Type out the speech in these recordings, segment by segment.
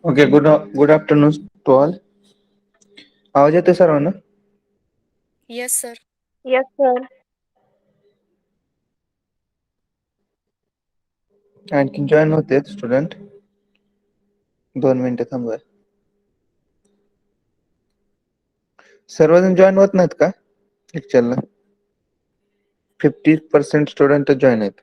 Okay. Good afternoon to all. आवाज येतोय सर्वांना? Yes sir. Yes, sir. आणखी जॉईन होते स्टुडंट. 2 मिनिटं थांबूया. सर्वजण जॉईन होत नाहीत का लेक्चरला? 50% स्टुडंट जॉईन आहेत.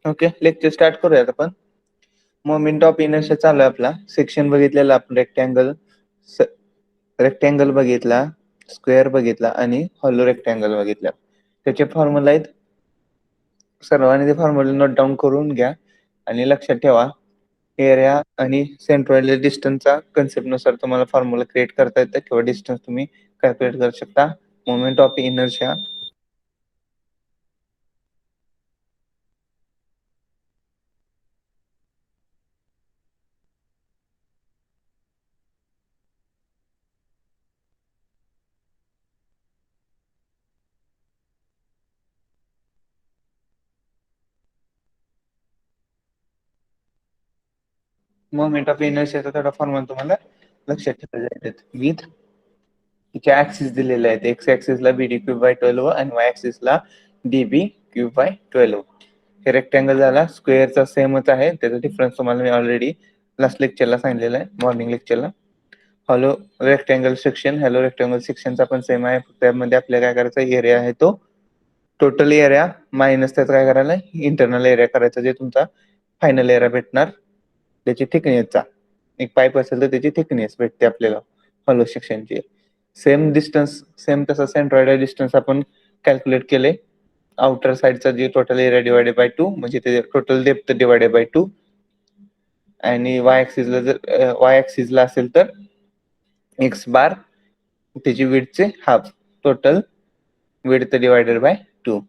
ओके, लेक्चर स्टार्ट करूयात आपण. मोमेंट ऑफ इनर्शिया चालू आहे आपला. सेक्शन बघितलेला आपण रेक्टँगल बघितला, स्क्वेअर बघितला आणि हॉलो रेक्टँगल बघितला. त्याचे फॉर्म्युला आहेत. सर्वांनी ते फॉर्म्युला नोट डाऊन करून घ्या आणि लक्षात ठेवा. एरिया आणि सेंट्रॉइड डिस्टन्सचा कन्सेप्ट नुसार तुम्हाला फॉर्म्युला क्रिएट करता येतं किंवा डिस्टन्स तुम्ही कॅल्क्युलेट करू शकता. Moment of inertia moment of इनर्शियाचा थोडा फॉर्म्युला तुम्हाला लक्षात ठेवायचा आहे. विथ तिचे ऍक्सिस दिलेले आहेत. एक्स ऍक्सिसला बीडी क्यूब बाय 12 आणि वाय ऍक्सिसला डीबी क्यूब बाय 12. हे रेक्टँगल झाला. स्क्वेअरचा सेमच आहे. त्याचा डिफरन्स तुम्हाला मी ऑलरेडी लास्ट लेक्चरला सांगितलेला आहे, मॉर्निंग लेक्चरला. हॅलो रेक्टँगल सेक्शनचा पण सेम आहे. त्यामध्ये आपल्याला काय करायचं, एरिया आहे तो टोटल एरिया मायनस त्याचा काय करायला इंटरनल एरिया करायचा, जे तुमचा फायनल एरिया भेटणार त्याची थिकनेसचा. एक पाईप असेल तर त्याची थिकनेस भेटते आपल्याला हॉलो सेक्शनची. सेम तसा सेंट्रॉइड डिस्टन्स आपण कॅल्क्युलेट केले. आउटर साइडचा जे टोटल एरिया डिवायडेड बाय 2 म्हणजे ते टोटल डेप्थ डिवायडेड बाय 2. आणि वाय ऍक्सिसला असेल तर एक्स बार त्याची विड्थचे half, total width divided by 2.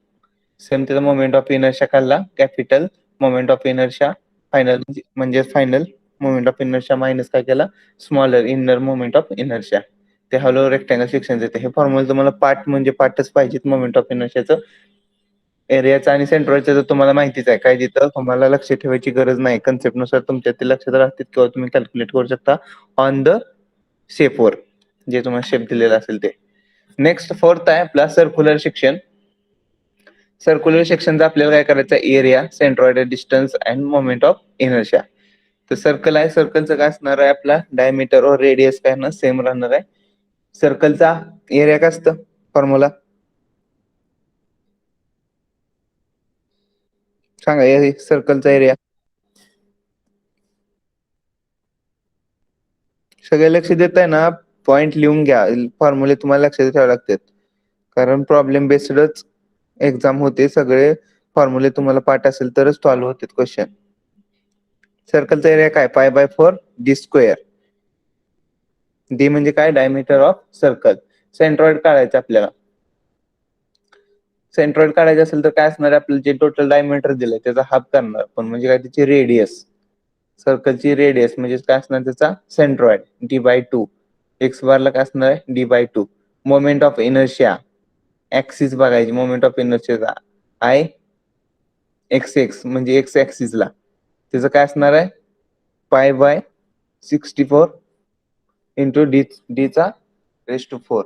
Same त्याचा मोमेंट ऑफ इनर्शिया काढला. Capital moment of inertia final moment of inertia minus काय केला, smaller inner moment of inertia. ते हॅलो रेक्टँगल सेक्शन येते. हे फॉर्म्युला तुम्हाला पार्टच पाहिजेत मोमेंट ऑफ इनर्शियाचं. एरियाचा आणि सेंट्रॉइडचा तर तुम्हाला माहितीच आहे. काय तिथं तुम्हाला लक्ष ठेवायची गरज नाही. कन्सेप्ट नुसार तुमच्या ते लक्षात राहतील किंवा तुम्ही कॅल्क्युलेट करू शकता ऑन द शेपवर, जे तुम्हाला शेप दिलेला असेल ते. नेक्स्ट फोर्थ आहे आपला सर्क्युलर सेक्शन. सर्क्युलर सेक्शनचा आपल्याला काय करायचं, area, centroid distance and moment of inertia. तर सर्कल आहे. सर्कलचं काय असणार आहे, आपला डायमीटर और रेडियस काय ना सेम राहणार आहे. सर्कलचा एरिया काय असतं फॉर्म्युला सांगा. सर्कलचा एरिया सगळे लक्ष देत आहे ना, पॉइंट लिहून घ्या. फॉर्म्युले तुम्हाला लक्षात ठेवावे लागतात, कारण प्रॉब्लेम बेस्डच एक्झाम होते. सगळे फॉर्म्युले तुम्हाला पाठ असेल तरच सॉल्व्ह होते क्वेश्चन. सर्कलचा एरिया काय? पाय बाय 4 डी स्क्वेअर. डी म्हणजे काय? Diameter of circle. सेंट्रॉइड काढायचं आपल्याला. सेंट्रॉइड काढायचं असेल तर काय असणार आहे? आपल्याला जे टोटल डायमीटर दिलंय त्याचा हाफ करणार, पण म्हणजे काय? त्याची रेडियस, सर्कलची रेडियस म्हणजे काय असणार त्याचा? Centroid D by 2. एक्स बारला काय असणार आहे? D by 2. Moment of inertia, axis बघायची. मोमेंट ऑफ इनर्शियाचा आय एक्स एक्स म्हणजे एक्स ऍक्सिसला त्याचं काय असणार आहे? पाय बाय 64 इंटू डी चा raise to 4.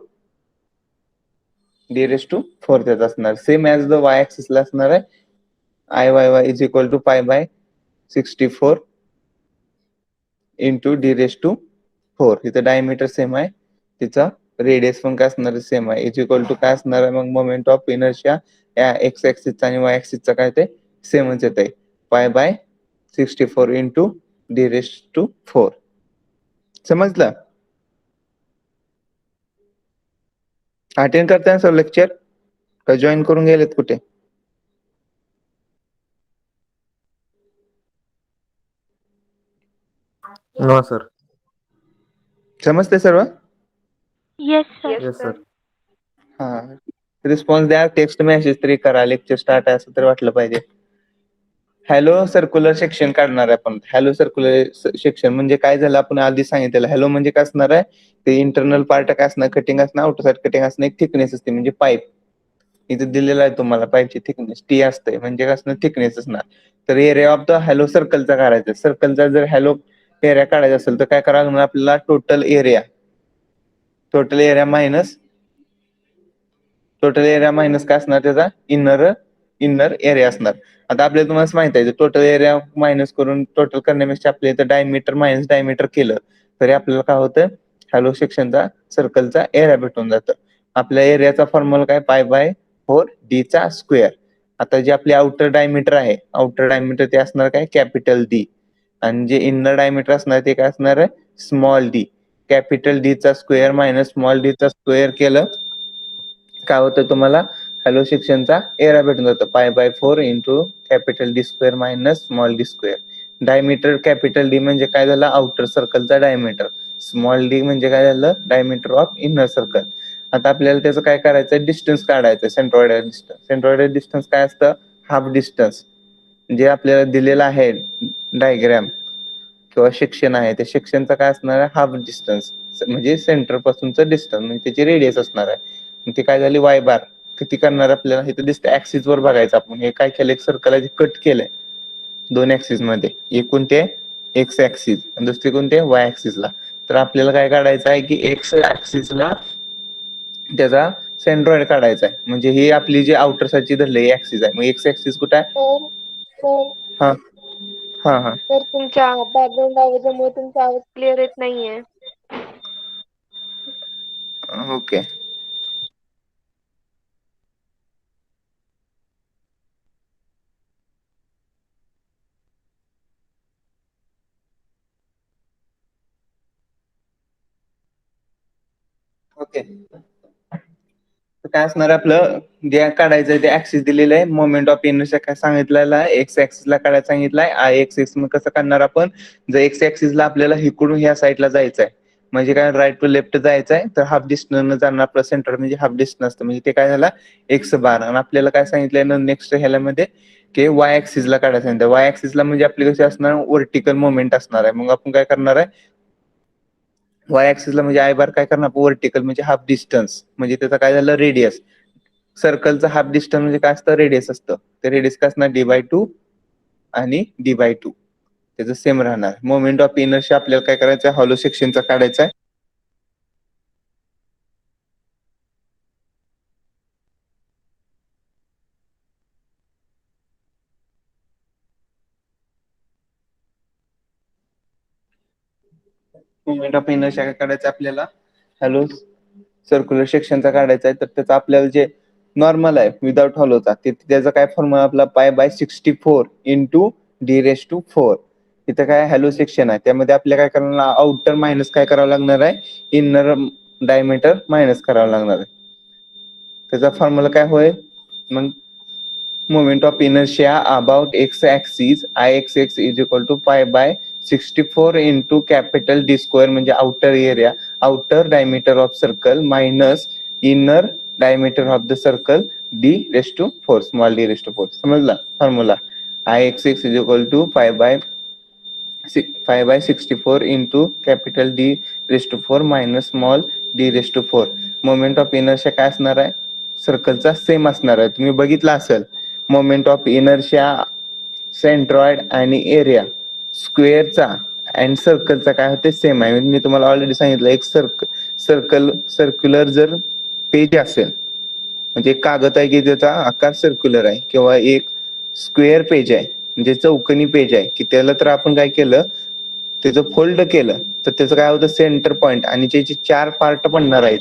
D raise to 4 त्याचा असणार. सेम ॲज द वाय ऍक्सिसला असणार आहे. I Y Y is equal to pi by 64 into D raise to 4. इथं डायमीटर सेम आहे, तिचा रेडियस पण काय असणार आहे? सेम आहे. इज इक्वल टू काय असणार आहे? मग मोमेंट ऑफ इनर्शिया या एक्स ऍक्सिसचा आणि वाय ऍक्सिसचा काय ते सेमच येत आहे. Pi by 64 into D raise to 4. समजलं? अटेंड करताय सर लेक्चर का जॉईन करून गेलेत कुठे? No sir. समजते सर्व? Yes sir. Yes sir. हा, रिस्पॉन्स द्या. टेक्स्ट मेसेज तरी करा. लेक्चर स्टार्ट आहे असं तरी वाटलं पाहिजे. हॅलो सर्क्युलर सेक्शन काढणार आहे आपण. हॅलो सर्क्युलर सेक्शन म्हणजे काय झालं? आपण आधी सांगितलेलं. हॅलो म्हणजे काय असणार आहे? ते इंटरनल पार्ट काय असणार? कटिंग असणार, आउटर साइड कटिंग असणार, एक थिकनेस असते म्हणजे पाईप. इथे दिलेला आहे तुम्हाला पाईपची थिकनेस टी असते, म्हणजे काय असणार? थिकनेस असणार. तर एरिया ऑफ द हॅलो सर्कलचा काढायचा. सर्कलचा जर हॅलो एरिया काढायचा असेल तर काय करावं लागणार आपल्याला? टोटल एरिया मायनस काय असणार त्याचा? इनर एरिया असणार. आता आपल्याला तुम्हाला माहित आहे टोटल एरिया मायनस करून टोटल करण्यापेक्षा आपल्या इथं डायमीटर मायनस डायमीटर केलं तरी आपल्याला काय होतं? हॅलो सेक्शनचा सर्कलचा एरिया भेटून जातं. आपल्या एरियाचा फॉर्म्युला काय? पाय बाय 4 डी चा स्क्वेअर. आता जे आपले आउटर डायमीटर आहे, आउटर डायमीटर ते असणार काय? Capital D. आणि जे इनर डायमीटर असणार ते काय असणार आहे? Small D. कॅपिटल डी चा स्क्वेअर मायनस स्मॉल डी चा स्क्वेअर केलं काय होतं तुम्हाला? हॅलो सेक्शनचा एरिया भेटून जातो. Pi by 4 into capital D square minus small D square. Diameter capital D म्हणजे काय झालं? आउटर सर्कलचा डायमीटर. स्मॉल डी म्हणजे काय झालं? Diameter of inner circle. आता आपल्याला त्याचं काय करायचं? डिस्टन्स काढायचं. Centroidal distance. सेंट्रॉइडल डिस्टन्स काय असतं? Half distance. जे आपल्याला दिलेलं आहे डायग्राम किंवा सेक्शन आहे, त्या सेक्शनचा काय असणार आहे? हाफ डिस्टन्स म्हणजे सेंटर पासूनचं डिस्टन्स म्हणजे त्याची रेडियस असणार आहे. ते काय झाली? वाय बार. किती करणार आपल्याला? इथं दिसतं ऍक्सिस वर बघायचं आपण. हे काय केलं? एक सर्कल आहे कट केलंय 2 ऍक्सिस मध्ये. एक कोणते? एक्स ऍक्सिस आणि दुसरी कोणते? वाय ऍक्सिसला. तर आपल्याला काय काढायचं आहे की एक्स ऍक्सिसला त्याचा सेंट्रॉइड काढायचा आहे. म्हणजे ही आपली जी आउटर साईडची धरलेली ऍक्सिस आहे. मग एक्स ऍक्सिस कुठे आहे? सर हा हा हा सर तुमच्या बॅकग्राऊंड आवाजामुळे तुमचा आवाज क्लिअर येत नाहीये. ओके. ओके, काय असणार आपलं? जे काढायचं ते ऍक्सिस दिलेलं आहे. मोमेंट ऑफ इनर्शिया काय सांगितलेलं आहे? एक्स ऍक्सिसला काढायला सांगितलंय. आय एक्स एक्स मग कसं काढणार आपण? जर एक्स ऍक्सिसला आपल्याला इकडून ह्या साईडला जायचं आहे म्हणजे काय? राईट टू लेफ्ट जायचं आहे तर हाफ डिस्टन्स जाणार. आपलं सेंटर म्हणजे हाफ डिस्टन्स असतं म्हणजे ते काय झालं? एक्स बार. आणि आपल्याला काय सांगितलंय नेक्स्ट ह्यामध्ये की वाय ऍक्सिसला काढायला सांगितलं. वाय ऍक्सिसला म्हणजे आपली कशी असणार? व्हर्टिकल मुवमेंट असणार आहे. मग आपण काय करणार आहे? वाय ऍक्सिसला म्हणजे आय बार काय करणार? व्हर्टिकल म्हणजे हाफ डिस्टन्स म्हणजे त्याचा काय झालं? रेडियस. सर्कलचा हाफ डिस्टन्स म्हणजे काय असतं? रेडियस असतं. ते रेडियस काय असणार? डी बाय 2 आणि डी बाय 2 त्याचं सेम राहणार. मोमेंट ऑफ इनर्शिया आपल्याला काय करायचं? हॉलो सेक्शनचा काढायचा आहे. मोमेंट ऑफ इनर्शिया काय काढायचं आपल्याला? हॅलो सर्क्युलर सेक्शनचा काढायचा आहे. तर त्याचा आपल्याला जे नॉर्मल आहे विदाउट हॉलोचा त्याचा काय फॉर्म्युला आपला? Pi by 64 into D raise to 4. इथं काय हॅलो सेक्शन आहे, त्यामध्ये आपल्याला काय करायला आउटर मायनस काय करावं लागणार आहे, इनर डायमीटर मायनस करावं लागणार आहे. त्याचा फॉर्म्युला काय होईल मग, moment of inertia about x axis Ixx is equal to pi by 64 into capital D square म्हणजे outer area, outer diameter of circle minus inner diameter of the circle D raise to 4 small D raise to 4. समजला formula, Ixx is equal to pi by 64 into capital D raise to 4 minus small D raise to 4. Moment of inertia काय असणार आहे, सर्कलचा same असणार आहे. तुम्ही बघितलं असेल moment of inertia centroid आणि एरिया स्क्वेअरचा अँड सर्कलचा काय होते सेम आहे. मी तुम्हाला ऑलरेडी सांगितलं, एक सर्क्युलर जर पेज असेल म्हणजे एक कागद आहे की त्याचा आकार सर्क्युलर आहे, किंवा एक स्क्वेअर पेज आहे म्हणजे चौकनी पेज आहे की त्याला तर आपण काय केलं, त्याचं फोल्ड केलं तर त्याचं काय होतं सेंटर पॉइंट आणि त्याचे 4 पार्ट बनणार आहेत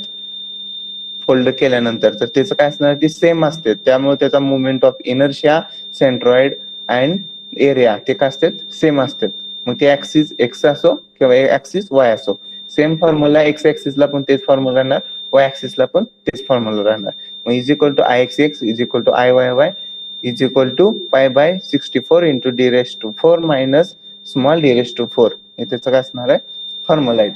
फोल्ड केल्यानंतर, तर त्याचं काय असणार ते सेम असते. त्यामुळे त्याचा moment of inertia centroid and area ते काय असतात सेम असतात. मग ते ऍक्सिस एक्स असो किंवा ऍक्सिस वाय असो, सेम फॉर्म्युला एक्स ऍक्सिसला पण तेच फॉर्म्युला राहणार, वाय ऍक्सिसला पण तेच फॉर्म्युला राहणार. मग is equal to Ixx is equal to Iyy is equal to pi by 64 into D raise to 4 minus small D raise to 4. हे त्याचं काय असणार आहे फॉर्म्युला आहे.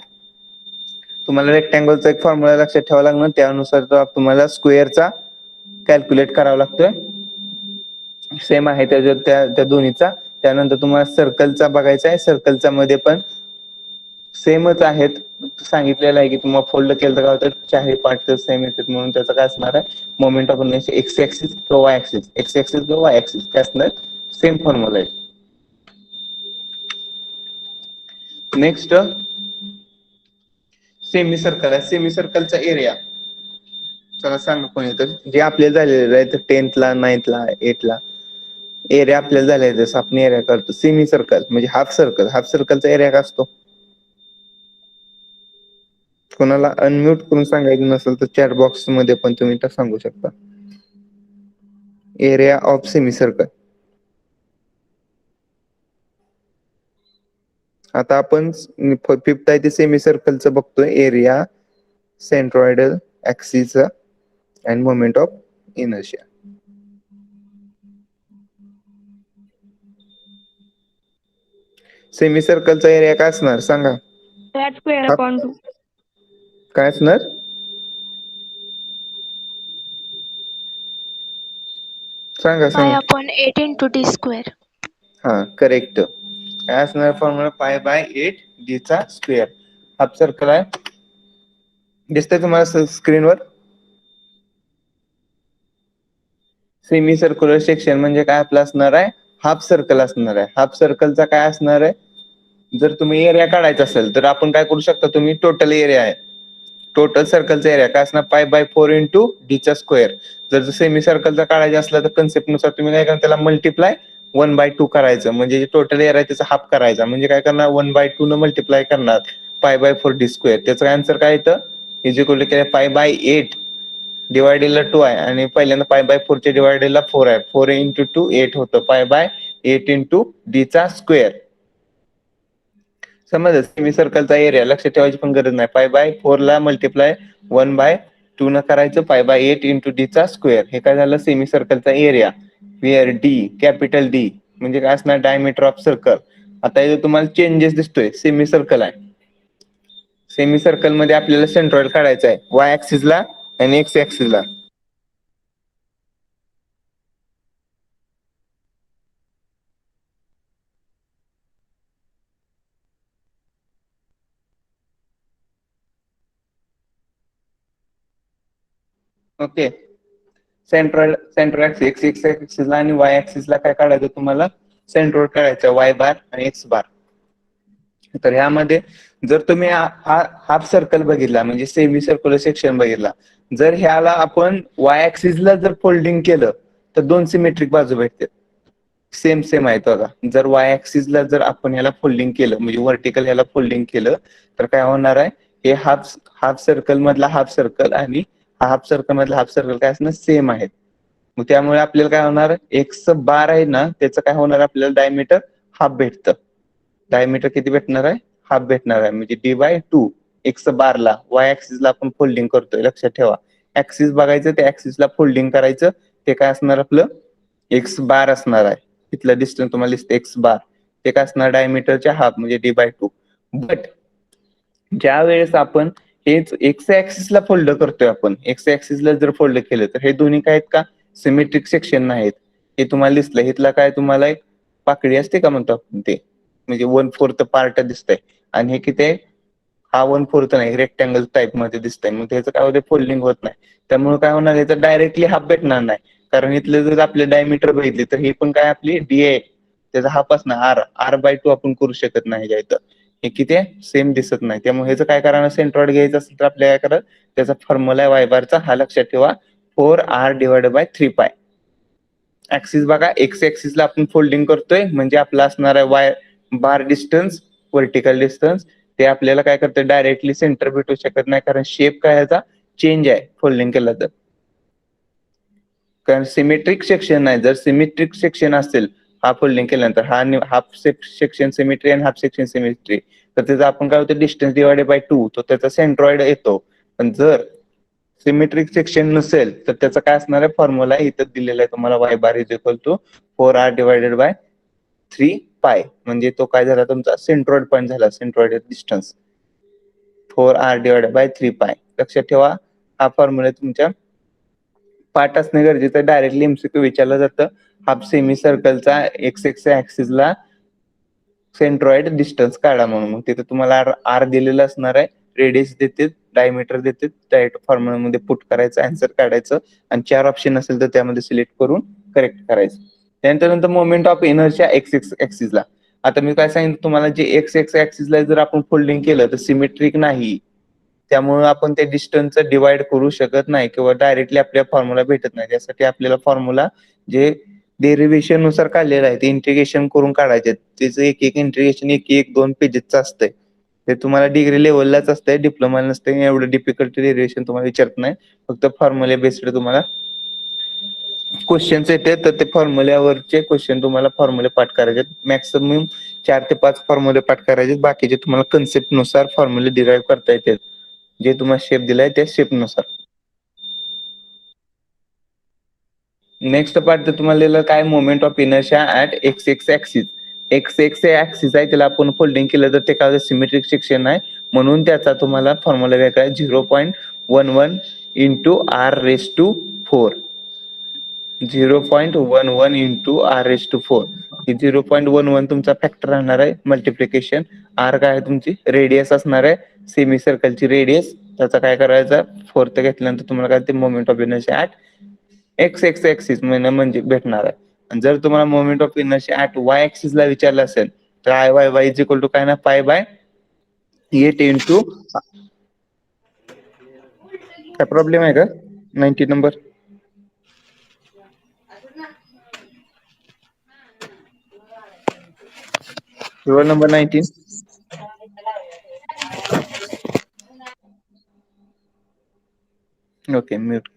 तुम्हाला रेक्टँगलचा एक फॉर्म्युला लक्षात ठेवावा लागणार, त्यानुसार तुम्हाला स्क्वेअरचा कॅल्क्युलेट करावा लागतोय, सेम आहे त्या दोन्हीचा. त्यानंतर तुम्हाला सर्कलचा बघायचा आहे, सर्कलचा मध्ये पण सेमच आहेत, सांगितलेलं आहे की तुम्हाला फोल्ड केलं तर काय होतं चारही पार्ट तर सेम येतात. म्हणून त्याचं काय असणार आहे moment of inertia x axis किंवा वाय ऍक्सिस, एक्स ऍक्सिस किंवा वाय ऍक्सिस काय असणार सेम फॉर्म्युला आहे. नेक्स्ट सेमी सर्कल आहे, सेमी सर्कलचा एरिया चला सांगा कोणी तर, जे आपल्याला झालेलं आहे 10th ला 9th ला 8th ला एरिया आपल्याला झालाय जसं आपण एरिया करतो. सेमी सर्कल म्हणजे हाफ सर्कल, हाफ सर्कलचा एरिया काय असतो, कोणाला अनम्यूट करून सांगायचं नसेल तर चॅट बॉक्स मध्ये पण तुम्ही सांगू शकता. Area of semi circle. आता आपण 5th आहे ते सेमी सर्कलचं बघतोय, area centroidal axis and moment of inertia. Semi सर्कलचा एरिया काय असणार सांगा, काय असणार, सांगा सांगा. 8 into d square. हा करेक्ट. काय असणार फॉर्म्युला पाय बाय 8 डी चा स्क्वेअर. हाफ सर्कल आहे, दिसतंय तुम्हाला स्क्रीनवर. सेमी सर्क्युलर सेक्शन म्हणजे काय आपलं असणार आहे हाफ सर्कल असणार आहे. हाफ सर्कलचा काय असणार आहे, जर तुम्ही एरिया काढायचा असेल तर आपण काय करू शकता, तुम्ही टोटल एरिया आहे, टोटल सर्कलचा एरिया काय असणार पाय बाय 4 इंटू डी चा स्क्वेअर. जर सेमी सर्कलचा काढायचा असला तर कन्सेप्ट नुसार तुम्ही काय करणार, त्याला मल्टिप्लाय 1/2 करायचं, म्हणजे टोटल एरिया त्याचा हाफ करायचा. म्हणजे काय करणार 1/2 न मल्टिप्लाय करणार पाय बाय 4 डी स्क्वेअर. त्याचं आन्सर काय येतं is equal to pi by 8 डिवायडेडला 2 आहे आणि पहिल्यांदा पाय बाय 4 च्या डिवायडेडला 4 आहे. 4 इंटू 2 8 होतं, पाय बाय 8 इंटू डी चा स्क्वेअर. समज सेमी सर्कलचा एरिया लक्षात ठेवायची पण गरज नाही, पाय बाय 4 ला मल्टिप्लाय 1/2 न करायचं, पाय बाय 8 इंटू डी चा स्क्वेअर. हे काय झालं सेमी सर्कलचा area, where D capital D म्हणजे काय असणार डायमीटर ऑफ सर्कल. आता इथे तुम्हाला चेंजेस दिसतोय, सेमी सर्कल आहे, सेमी सर्कल मध्ये आपल्याला सेंट्रॉइड काढायचं आहे वाय ऍक्सिस ला आणि एक्स ऍक्सिस ला. ओके, सेंट्रोइड एक्स एक्स ऍक्सिसला आणि वाय ऍक्सिसला काय काढायचं तुम्हाला सेंट्रोइड काढायचं वाय बार आणि एक्स बार. तर ह्यामध्ये जर तुम्ही हाफ सर्कल बघितला म्हणजे सेमी सर्क्युलर सेक्शन बघितला, जर ह्याला आपण वाय ऍक्सिसला जर फोल्डिंग केलं तर 2 सिमेट्रिक बाजू भेटतात, सेम सेम आहेत बघा. जर वाय ऍक्सिसला जर आपण ह्याला फोल्डिंग केलं म्हणजे व्हर्टिकल ह्याला फोल्डिंग केलं तर काय होणार आहे, हे हाफ सर्कल मधला हाफ सर्कल आणि हाफ सर्कल मधला हाफ सर्कल काय असणार सेम आहेत. मग त्यामुळे आपल्याला काय होणार एक्स बार आहे ना त्याचं काय होणार आपल्याला डायमीटर हाफ भेटतं. डायमीटर किती भेटणार आहे, हाफ भेटणार आहे. म्हणजे dy2 एक्स बारला वाय ऍक्सिसला आपण फोल्डिंग करतोय, लक्षात ठेवा. ऍक्सिस बघायचं, त्या ऍक्सिसला फोल्डिंग करायचं, ते काय असणार आपलं एक्स बार असणार आहे. तिथलं डिस्टन्स तुम्हाला दिसतं एक्स बार, ते काय असणार डायमीटरच्या हाफ म्हणजे dy2. बट ज्या वेळेस आपण हेच एक्स ऍक्सिसला फोल्ड करतोय, आपण एक्स ऍक्सिसला जर फोल्ड केलं तर हे दोन्ही काय आहेत का, सिमेट्रिक सेक्शन नाहीत. हे तुम्हाला दिसलं, इथला काय तुम्हाला एक पाकळी असते का म्हणतो आपण, ते म्हणजे 1/4 पार्ट दिसतंय. आणि हे किती आहे, हा 1/4 नाही, रेक्टँगल टाइप मध्ये दिसतंय. मग त्याचं काय होतं, फोल्डिंग होत नाही. त्यामुळे काय होणार, याचं डायरेक्टली हाफ भेटणार नाही. कारण इथले जर आपले डायमीटर बघितले तर हे पण काय आपली डी आहे, त्याचा हाफ असणार r/2 आपण करू शकत नाही इथं. हे किती आहे, सेम दिसत नाही. त्यामुळे ह्याचं काय करायला, सेंट्रॉइड घ्यायचं असेल तर आपल्याला काय करा, त्याचा फॉर्म्युला आहे वाय बारचा, हा लक्षात ठेवा, 4r/3π. ऍक्सिस बघा, एक्स ऍक्सिसला आपण फोल्डिंग करतोय म्हणजे आपला असणार आहे वाय बार डिस्टन्स, व्हर्टिकल डिस्टन्स. ते आपल्याला काय करतं, डायरेक्टली सेंटर भेटू शकत नाही, कारण शेप काय याचा चेंज आहे फोल्डिंग केला तर. कारण सिमेट्रिक सेक्शन नाही, जर सिमेट्रिक सेक्शन असेल हा फोल्डिंग केल्यानंतर, हा हाफ सेक्शन सिमेट्री आणि हाफ सेक्शन सिमेट्री, तर त्याचा आपण काय होतं, डिस्टन्स डिवायडेड बाय 2, तो त्याचा सेंट्रॉइड येतो. पण जर सिमेट्रिक सेक्शन नसेल तर त्याचा काय असणार आहे, फॉर्म्युला इथं दिलेला आहे तुम्हाला, Y bar is equal to 4r/3π. म्हणजे तो काय झाला तुमचा, सेंट्रॉइड पॉईंट झाला, सेंट्रॉइड डिस्टन्स 4r/3π. लक्षात ठेवा, हा फॉर्म्युला तुमच्या पाठ असणे गरजेचं आहे. डायरेक्टली एमसीक्यू विचारलं जातं, हाफ सेमी सर्कलचा एक्स एक्स ऍक्सिसला सेंट्रॉइड डिस्टन्स काढा म्हणून. मग तिथे तुम्हाला आर दिलेलं असणार आहे, रेडियस देते, डायमीटर देते, डायरेक्ट फॉर्म्युलामध्ये पुट करायचं, आन्सर काढायचं, आणि 4 ऑप्शन असेल तर त्यामध्ये सिलेक्ट करून करेक्ट करायचं. त्यानंतर moment of inertia x x ऍक्सिसला. आता मी काय सांगितलं तुम्हाला, जे एक्स एक्स ऍक्सिसला जर आपण फोल्डिंग केलं तर सिमेट्रिक नाही, त्यामुळे आपण ते डिस्टन्सचं डिवाइड करू शकत नाही किंवा डायरेक्टली आपल्या फॉर्म्युला भेटत नाही. त्यासाठी आपल्याला फॉर्म्युला जे डेरिव्हेशन नुसार काढलेलं आहे ते इंटिग्रेशन करून काढायचे. त्याचं एक एक इंटिग्रेशन एक 2 पेजेसचं असतंय. ते तुम्हाला डिग्री लेवललाच असतंय, डिप्लोमा नसते. एवढं डिफिकल्ट डेरिव्हेशन तुम्हाला विचारत नाही, फक्त फॉर्म्युले बेस्ड तुम्हाला क्वेश्चन्स येते, तर ते फॉर्म्युल्यावरचे क्वेश्चन तुम्हाला फॉर्म्युले पाठ करायचे. मॅक्सिमम 4 ते 5 फॉर्म्युले पाठ करायचे, बाकीचे तुम्हाला कन्सेप्ट नुसार फॉर्म्युले डिराईव्ह करता येतात, जे तुम्हाला शेप दिलाय त्या शेप नुसार. नेक्स्ट पार्ट तर तुम्हाला दिलं काय, moment of inertia at X X axis. X X axis आहे, त्याला आपण फोल्डिंग केलं तर ते काय सिमेट्रिक सेक्शन आहे, म्हणून त्याचा तुम्हाला फॉर्म्युला वेगळा आहे, 0.11 इंटू r⁴. 0.11 into r⁴. 0.11 तुमचा फॅक्टर राहणार आहे, मल्टिप्लिकेशन. आर काय आहे तुमची रेडियस असणार आहे, सेमी सर्कलची रेडियस. त्याचा काय करायचा, 4 घेतल्यानंतर तुम्हाला काय ते moment of inertia at X X axis म्हणजे भेटणार आहे. आणि जर तुम्हाला moment of inertia at Y axis ला विचारलं असेल तर I Y Y is equal to काय ना, π/8 इंटू. काय प्रॉब्लेम आहे का, 90 number? Roll number 19. Okay, mute.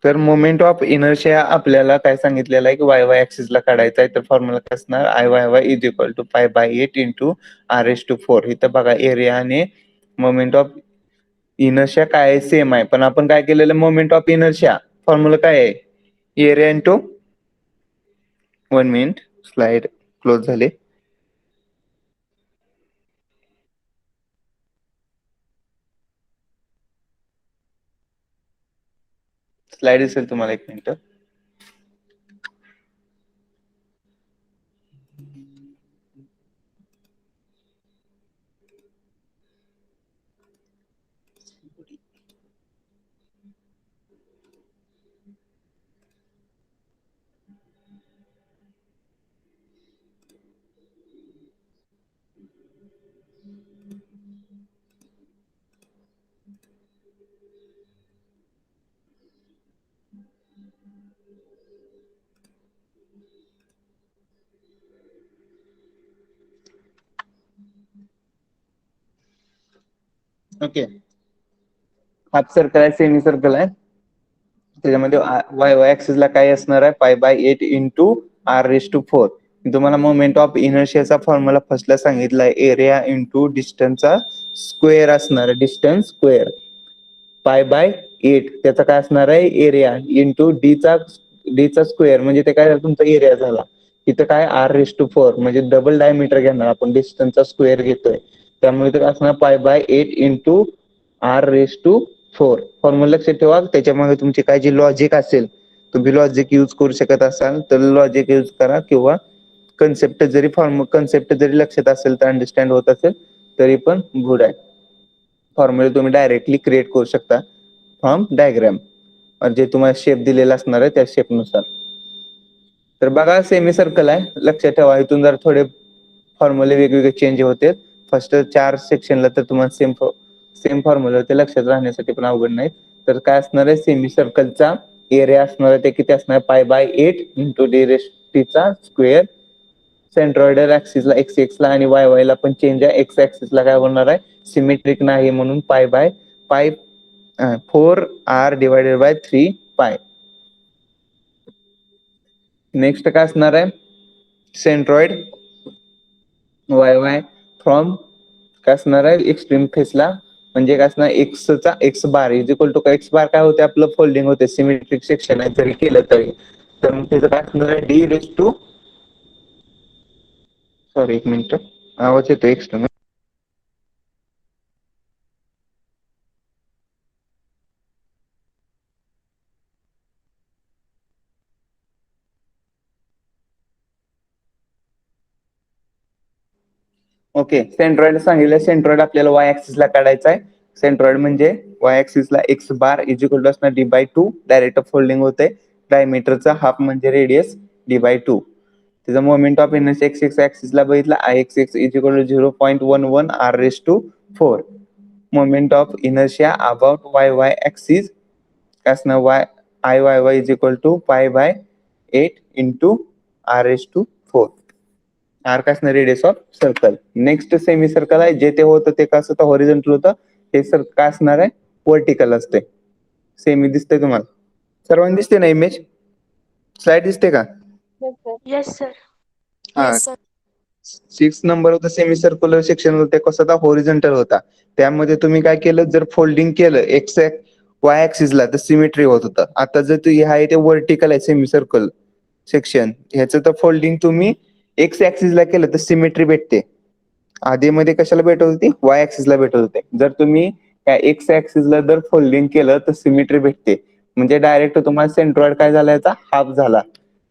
तर मोमेंट ऑफ इनर्शिया आपल्याला काय सांगितलेलं आहे की वाय वाय ऍक्सिसला काढायचा आहे, तर फॉर्म्युला काय असणार, I Y Y is equal to π/8 into r⁴. इथं बघा एरिया आणि मोमेंट ऑफ इनर्शिया काय सेम आहे, पण आपण काय केलेलं, मोमेंट ऑफ इनर्शिया फॉर्म्युला काय आहे, area into 1 minute, slide close झाले. स्लाइड दिसेल तुम्हाला, 1 मिनिट. ओके, हाफ सर्कल आहे, सेमी सर्कल आहे, त्याच्यामध्ये वाय वाय ऍक्सिसला काय असणार आहे, π/8 इंटू r⁴. तुम्हाला मोमेंट ऑफ इनर्शियाचा फॉर्म्युला फर्स्टला सांगितलाय, एरिया इंटू डिस्टन्सचा स्क्वेअर असणार आहे, डिस्टन्स स्क्वेअर पाय बाय 8 त्याचा काय असणार आहे, एरिया इंटू डी चा स्क्वेअर म्हणजे ते काय तुमचा एरिया झाला. इथं काय r⁴ म्हणजे डबल डायमीटर घेणार आपण, डिस्टन्सचा स्क्वेअर घेतोय त्यामुळे ते असणार pi by 8 into r⁴. Formula लक्षात ठेवा. त्याच्यामध्ये तुमची काय जी लॉजिक असेल, तुम्ही लॉजिक यूज करू शकत असाल तर लॉजिक यूज करा, किंवा कन्सेप्ट जरी लक्षात असेल तर अंडरस्टँड होत असेल तरी पण गुड आहे. फॉर्म्युला तुम्ही डायरेक्टली क्रिएट करू शकता फ्रॉम डायग्राम, जे तुम्हाला शेप दिलेला असणार आहे त्या शेपनुसार. तर बघा सेमी सर्कल आहे, लक्षात ठेवा. इथून जर थोडे फॉर्म्युले वेगवेगळे चेंज होते. फर्स्ट 4 सेक्शनला तर तुम्हाला सेम फॉर्म्युला होते, लक्षात राहण्यासाठी पण अवघड नाही. तर काय असणार आहे, सेमी सर्कलचा एरिया असणार आहे ते किती असणार, pi by 8 into D⁻ square. Centroidal ऍक्सिसला x ला आणि y ला पण चेंज आहे. x ऍक्सिसला काय होणार आहे, सिमेट्रिक नाही म्हणून पाय 4r/3 नेक्स्ट काय असणार आहे, सेंट्रॉइड y फ्रॉम काय असणार आहे, एक्स्ट्रीम फेसला म्हणजे काय असणार, x bar is equal to x bar काय होते आपलं फोल्डिंग होते, सिमेट्रिक सेक्शन आहे जरी केलं तरी. तर मग त्याचं काय असणार आहे, सॉरी एक मिनिट आवाज येतो एक्स्ट्रा. ओके, सेंट्रॉइड सांगितलं. सेंट्रॉइड आपल्याला y ऍक्सिसला काढायचा आहे. सेंट्रॉइड म्हणजे y ऍक्सिसला x bar is equal to असणार d/2, डायरेक्ट फोल्डिंग होते. डायमीटरचा हाफ म्हणजे रेडियस d/2. त्याचा मोमेंट ऑफ इनर्शिया x ऍक्सिसला बघितला, Ix is equal to 0.11 r⁴. Moment of inertia about y axis काय असणार, Iyy is equal to pi by 8 into r⁴. R काय असणार, radius of circle. Next semi circle आहे, जे ते होतं ते कसं होतं, हॉरिझॉन्टल होतं. हे सर काय असणार आहे, व्हर्टिकल असते. सेमी दिसते तुम्हाला सर्वांना, दिसते ना इमेज, स्लाइड दिसते का? Yes, sir. हा, 6 नंबर होता सेमी सर्क्युलर सेक्शन होतं, ते कसं होता, हॉरिझॉन्टल होता. त्यामध्ये तुम्ही काय केलं, जर फोल्डिंग केलं y ऍक्सिसला तर सिमेट्री होत होतं. आता जर तू आहे ते व्हर्टिकल आहे सेमी सर्कल सेक्शन, ह्याचं तर फोल्डिंग तुम्ही x ऍक्सिसला केलं तर सिमेट्री भेटते. आधी मध्ये कशाला भेटत होती, y ऍक्सिसला भेटत होते. जर तुम्ही त्या x ऍक्सिसला जर फोल्डिंग केलं तर सिमेट्री भेटते. म्हणजे डायरेक्ट तुम्हाला सेंट्रॉइड काय झाला, याचा हाफ झाला.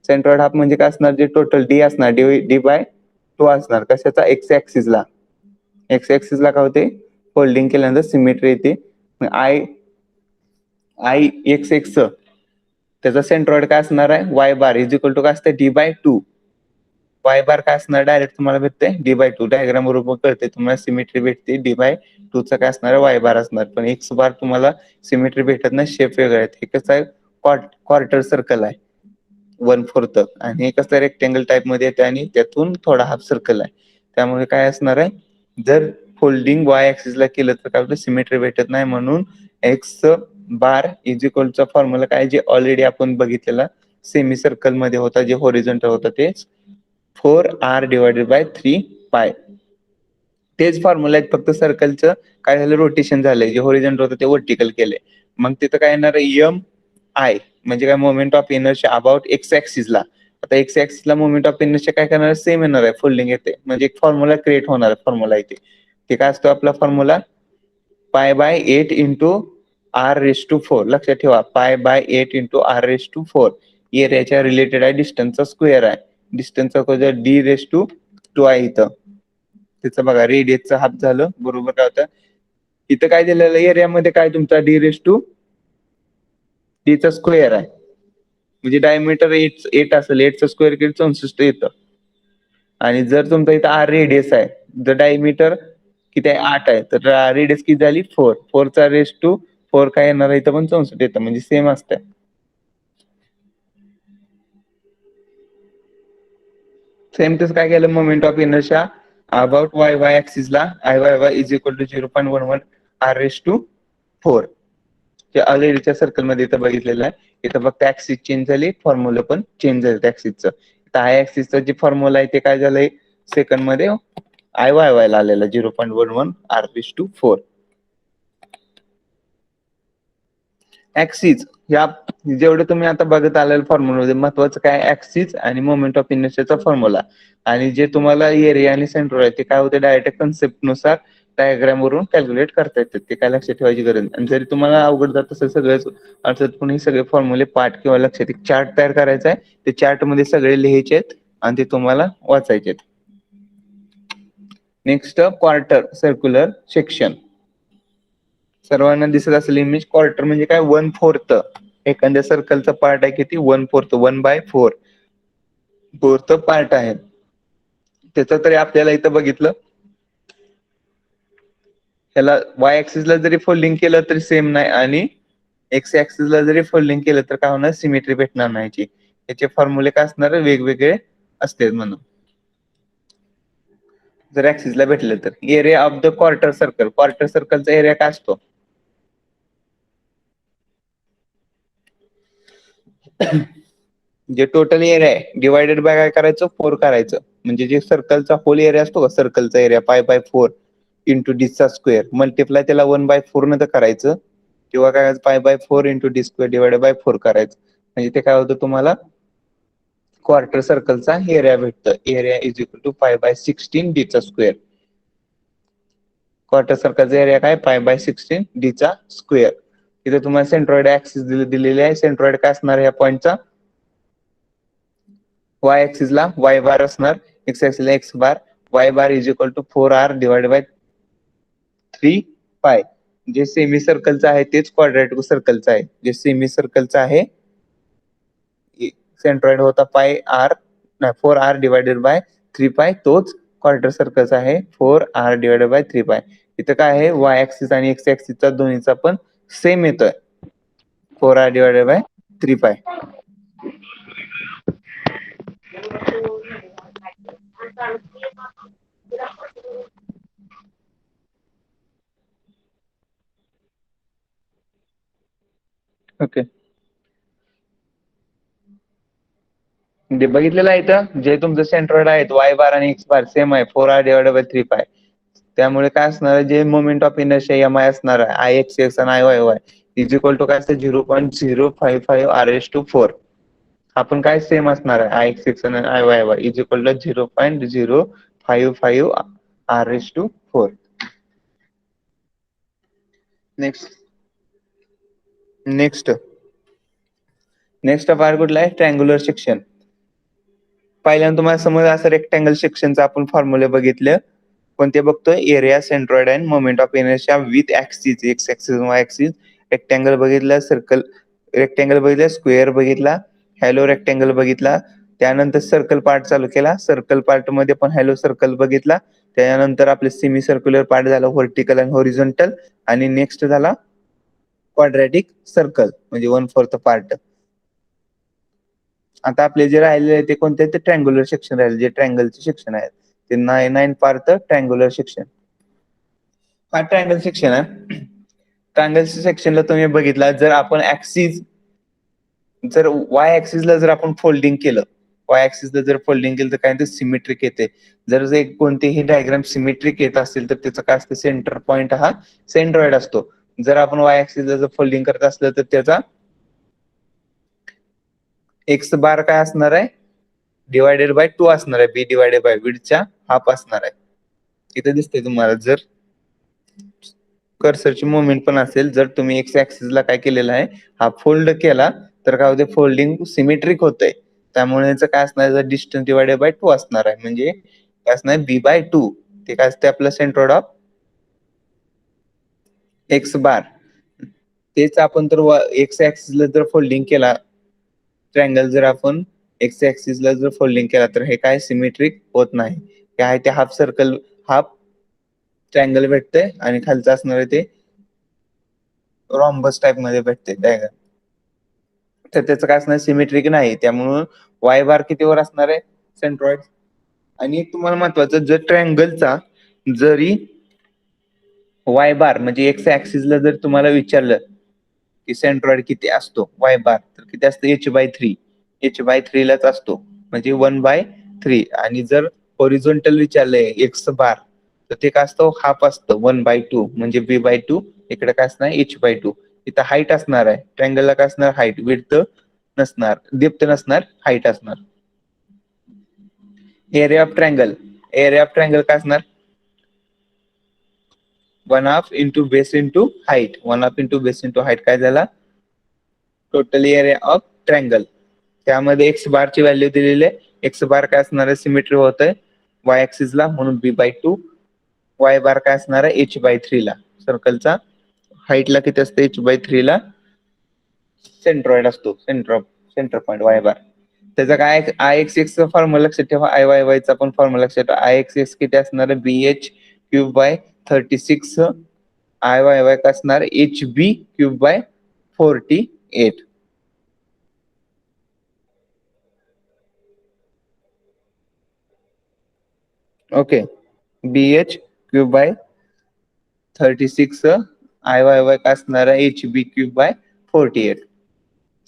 सेंट्रॉइड हाफ म्हणजे काय असणार, जे टोटल d असणार d/2 असणार कशाचा, x ऍक्सिसला. x ऍक्सिसला काय होते, फोल्डिंग केल्यानंतर सिमेट्री येते. Ix त्याचा सेंट्रॉइड काय असणार आहे, y bar is equal to काय असते, d/2. y बार काय असणार, डायरेक्ट तुम्हाला भेटते d/2. डायग्राम बरोबर कळते तुम्हाला, सिमेट्री भेटते. d/2 चा काय असणार, y बार असणार. पण x बार तुम्हाला सिमेट्री भेटत नाही, शेप वेगळा आहे. हे कसं आहे, क्वार्टर सर्कल आहे 1/4, आणि हे कसं रेक्टेंगल टाइप मध्ये येते आणि त्यातून थोडा हाफ सर्कल आहे. त्यामुळे काय असणार आहे, जर फोल्डिंग y ऍक्सिसला केलं तर काय होतं, सिमेट्री भेटत नाही. म्हणून x बार इज इक्वल चा फॉर्म्युला काय, जे ऑलरेडी आपण बघितलेला सेमी सर्कल मध्ये होता, जे हॉरिझॉन्टल होता, ते 4r/3 तेच फॉर्म्युला आहेत, फक्त सर्कलचं काय झालं, रोटेशन झालंय. जे हॉरिझॉन्टल होतं ते व्हर्टिकल केलंय. मग तिथं काय येणार आहे, mi म्हणजे काय, moment of inertia about x ऍक्सिसला. आता x ऍक्सिसला मोमेंट ऑफ इनर्शिया काय करणार, सेम येणार आहे, फोल्डिंग येते. म्हणजे एक फॉर्म्युला क्रिएट होणार आहे. फॉर्म्युला इथे ते काय असतो आपला फॉर्म्युला, पाय बाय 8 इंटू r⁴. लक्षात ठेवा, पाय बाय 8 इंटू r⁴. एरियाच्या रिलेटेड आहे, डिस्टन्सचा स्क्वेअर आहे. डिस्टन्सचा d⁻2 आहे इथं. त्याचं बघा, रेडियसचं हाफ झालं बरोबर. काय होतं इथं, काय दिलेलं एरियामध्ये, काय तुमचा d⁻ स्क्वेअर आहे. म्हणजे डायमीटर 8 असेल, 8चा स्क्वेअर केलं 64 येतं. आणि जर तुमचा इथं r रेडियस आहे, जर डायमीटर किती आहे, 8 आहे, तर रेडियस किती झाली, 4 काय येणार आहे, इथं पण 64 येतं. म्हणजे सेम असतं. सेम तसं काय केलं, moment of inertia about y ऍक्सिसला Iyy is equal to 0.11 r⁴. जे ऑलरेडीच्या सर्कल मध्ये इथं बघितलेलं आहे. इथं फक्त ऍक्सिस चेंज झाली, फॉर्म्युला पण चेंज झालं ऍक्सिसचं. आय ऍक्सिसचा जे फॉर्म्युला आहे ते काय झालंय सेकंड मध्ये IYY ला आलेला 0.11 r⁴. ऍक्सिस या जेवढे तुम्ही आता बघत आलेल्या फॉर्म्युलामध्ये महत्वाचं काय ऍक्सिस आणि मोमेंट ऑफ इनर्शियाचा फॉर्म्युला आणि जे तुम्हाला एरिया आणि सेंट्रोइड आहे ते काय होते डायरेक्ट कन्सेप्ट नुसार डायग्राम वरून कॅल्क्युलेट करता येतात ते काय लक्षात ठेवायची गरज नाही. आणि जरी तुम्हाला अवघड जात असेल सगळेच अर्थात पण हे सगळे फॉर्म्युले पाठ किंवा लक्षात एक चार्ट तयार करायचा आहे ते चार्ट मध्ये सगळे लिहायचे आहेत आणि ते तुम्हाला वाचायचे आहेत. नेक्स्ट क्वार्टर सर्क्युलर सेक्शन सर्वांना दिसत असेल इमेज क्वार्टर म्हणजे काय 1/4 एखाद्या सर्कलचा पार्ट आहे किती 1/4 1/4 फोर्थ पार्ट आहे त्याचं तरी आपल्याला इथं बघितलं ह्याला वाय ऍक्सिसला जरी फोल्डिंग केलं तरी सेम नाही आणि एक्स ऍक्सिसला जरी फोल्डिंग केलं तर काय होणार सिमेट्री भेटणार नाही याचे फॉर्म्युले काय असणार वेगवेगळे असते म्हणून जर ऍक्सिसला भेटलं तर एरिया ऑफ द क्वार्टर सर्कलचा एरिया काय असतो जे टोटल एरिया आहे डिवायडेड बाय काय करायचं 4 करायचं म्हणजे जे सर्कलचा होल एरिया असतो का सर्कलचा एरिया π/4 इंटू डी चा स्क्वेअर मल्टिप्लाय त्याला 1/4 न करायचं किंवा काय π/4 into D square divided by 4 करायचं म्हणजे ते काय होतं तुम्हाला क्वार्टर सर्कलचा एरिया भेटतं area is equal to π/16 D चा स्क्वेअर क्वार्टर सर्कलचा एरिया काय π/16 डी चा स्क्वेअर इथे तुम्हाला सेंट्रॉइड ऍक्सिस दिलेले आहे सेंट्रॉइड काय असणार या पॉइंटचा y ऍक्सिस ला y बार असणार x ऍक्सिस ला x bar y bar is equal to 4r divided by 3π जे सेमी सर्कलचं आहे तेच क्वाड्रॅटिक सर्कलचं आहे जे सेमी सर्कलचं आहे सेंट्रॉइड होता πr नाही 4r डिवाइडेड बाय 3π तोच क्वार्टर सर्कलचा आहे 4r डिवाइडेड बाय 3π इथं काय आहे y ऍक्सिस आणि x ऍक्सिसचा दोन्हीचा पण सेम येतोय 4r डिवाइडेड बाय 3π ओके बघितलेलं आहे इथं जे तुमचं सेंट्रॉइड आहेत y बार आणि x बार सेम आहे 4r डिवाइडेड बाय 3π त्यामुळे काय असणार जे मोमेंट ऑफ इनर्शिया mi असणार आहे Ixx आणि Iyy इज इक्वल टू काय असते 0.055 r⁴ आपण काय सेम असणार आहे Ixx आणि Iyy is equal to 0.055 r⁴. Next part कुठला आहे ट्रँग्युलर सेक्शन पहिल्यांदा तुम्हाला समज असं रेक्टँगल सेक्शनचा आपण फॉर्म्युले बघितले कोणते बघतोय area centroid and moment of inertia with axis x axis Y axis rectangle बघितलं सर्कल रेक्टँगल बघितलं स्क्वेअर बघितला हॅलो रेक्टँगल बघितला त्यानंतर सर्कल पार्ट चालू केला सर्कल पार्ट मध्ये पण हॅलो सर्कल बघितला त्यानंतर आपले सेमी सर्क्युलर पार्ट झाला व्हर्टिकल आणि हॉरिझॉन्टल आणि नेक्स्ट झाला क्वाड्रॅटिक सर्कल म्हणजे 1/4 पार्ट आता आपले जे राहिले आहे ते कोणते ते ट्रँग्युलर सेक्शन राहिले जे ट्रँगलचे सेक्शन आहेत ते 9 पार्ट ट्रँग्युलर सेक्शन हा ट्रँगल सेक्शन आहे ट्रँगल सेक्शनला तुम्ही बघितला जर आपण ऍक्सिस जर वाय ऍक्सिसला जर आपण फोल्डिंग केलं वाय ऍक्सिसला जर फोल्डिंग केलं तर काय ते सिमेट्रिक येते जर कोणतेही डायग्राम सिमेट्रिक येत असेल तर त्याचं काय असतं सेंटर पॉइंट हा सेंट्रॉइड असतो जर आपण वाय ऍक्सिसला जर फोल्डिंग करत असलं तर त्याचा एक्स बार काय असणार आहे डिवायडेड बाय 2 असणार आहे बी डिवायडेड बाय विड्थच्या हाफ असणार आहे इथे दिसते तुम्हाला जर कर्सरची मुवमेंट पण असेल जर तुम्ही एक्स ऍक्सिसला काय केलेलं आहे हा फोल्ड केला तर काय होते फोल्डिंग सिमेट्रिक होतंय त्यामुळे याचं काय असणार डिस्टन्स डिवायडेड बाय 2 असणार आहे म्हणजे काय असणार b/2 ते काय असते आपलं सेंट्रॉइड ऑफ एक्स बार तेच आपण तर एक्स ऍक्सिसला जर फोल्डिंग केला ट्रँगल जर आपण एक्स ऍक्सिसला जर फोल्डिंग केला तर हे काय सिमेट्रिक होत नाही हे आहे ते हाफ सर्कल हाफ ट्रँगल भेटते आणि खालचं असणार ते रॉम्बस टाइप मध्ये भेटते डायग्राम तर त्याचं काय असणार सिमेट्रिक नाही त्यामुळं वाय बार कितीवर असणार आहे सेंट्रॉइड आणि एक तुम्हाला महत्वाचं जर ट्रँगलचा जरी वाय बार म्हणजे एक्स ऍक्सिसला जर तुम्हाला विचारलं की सेंट्रॉइड किती असतो वाय बार तर किती असतं h/3 h/3 लाच असतो म्हणजे 1/3. आणि जर हॉरिझॉन्टल विचारलंय एक्स बार, तर ते काय असतं, हाफ असतं 1/2, म्हणजे b/2. इकडे काय असणार, h/2. इथं हाईट असणार आहे, ट्रँगलला काय असणार, हाईट. विड्थ नसणार, डेप्थ नसणार, हाईट असणार. एरिया ऑफ ट्रँगल काय असणार, 1/2 into base into height. 1/2 into base into height काय झाला, टोटल एरिया ऑफ ट्रँगल. त्यामध्ये एक्स बार ची व्हॅल्यू दिलेली आहे. एक्स बार काय असणार आहे, सिमेट्री होत आहे वाय ऍक्सिस ला, म्हणून b/2. वाय बार काय असणार आहे, h/3 ला. सर्कलचा हाईटला किती असते, h/3 ला सेंट्रॉइड असतो, सेंटर पॉइंट वाय बार. त्याचा काय आय एक्स एक्स चा फॉर्म्युला लक्षात ठेवा, आय वाय वाय चा पण फॉर्म्युला लक्षात ठेवा. आय एक्स एक्स किती असणार आहे, bh³ / 36. आय वाय वाय काय असणार, hb³ / 48. Okay, bh³ / 36, I Y Y काय असणार आहे, hb³ / 48.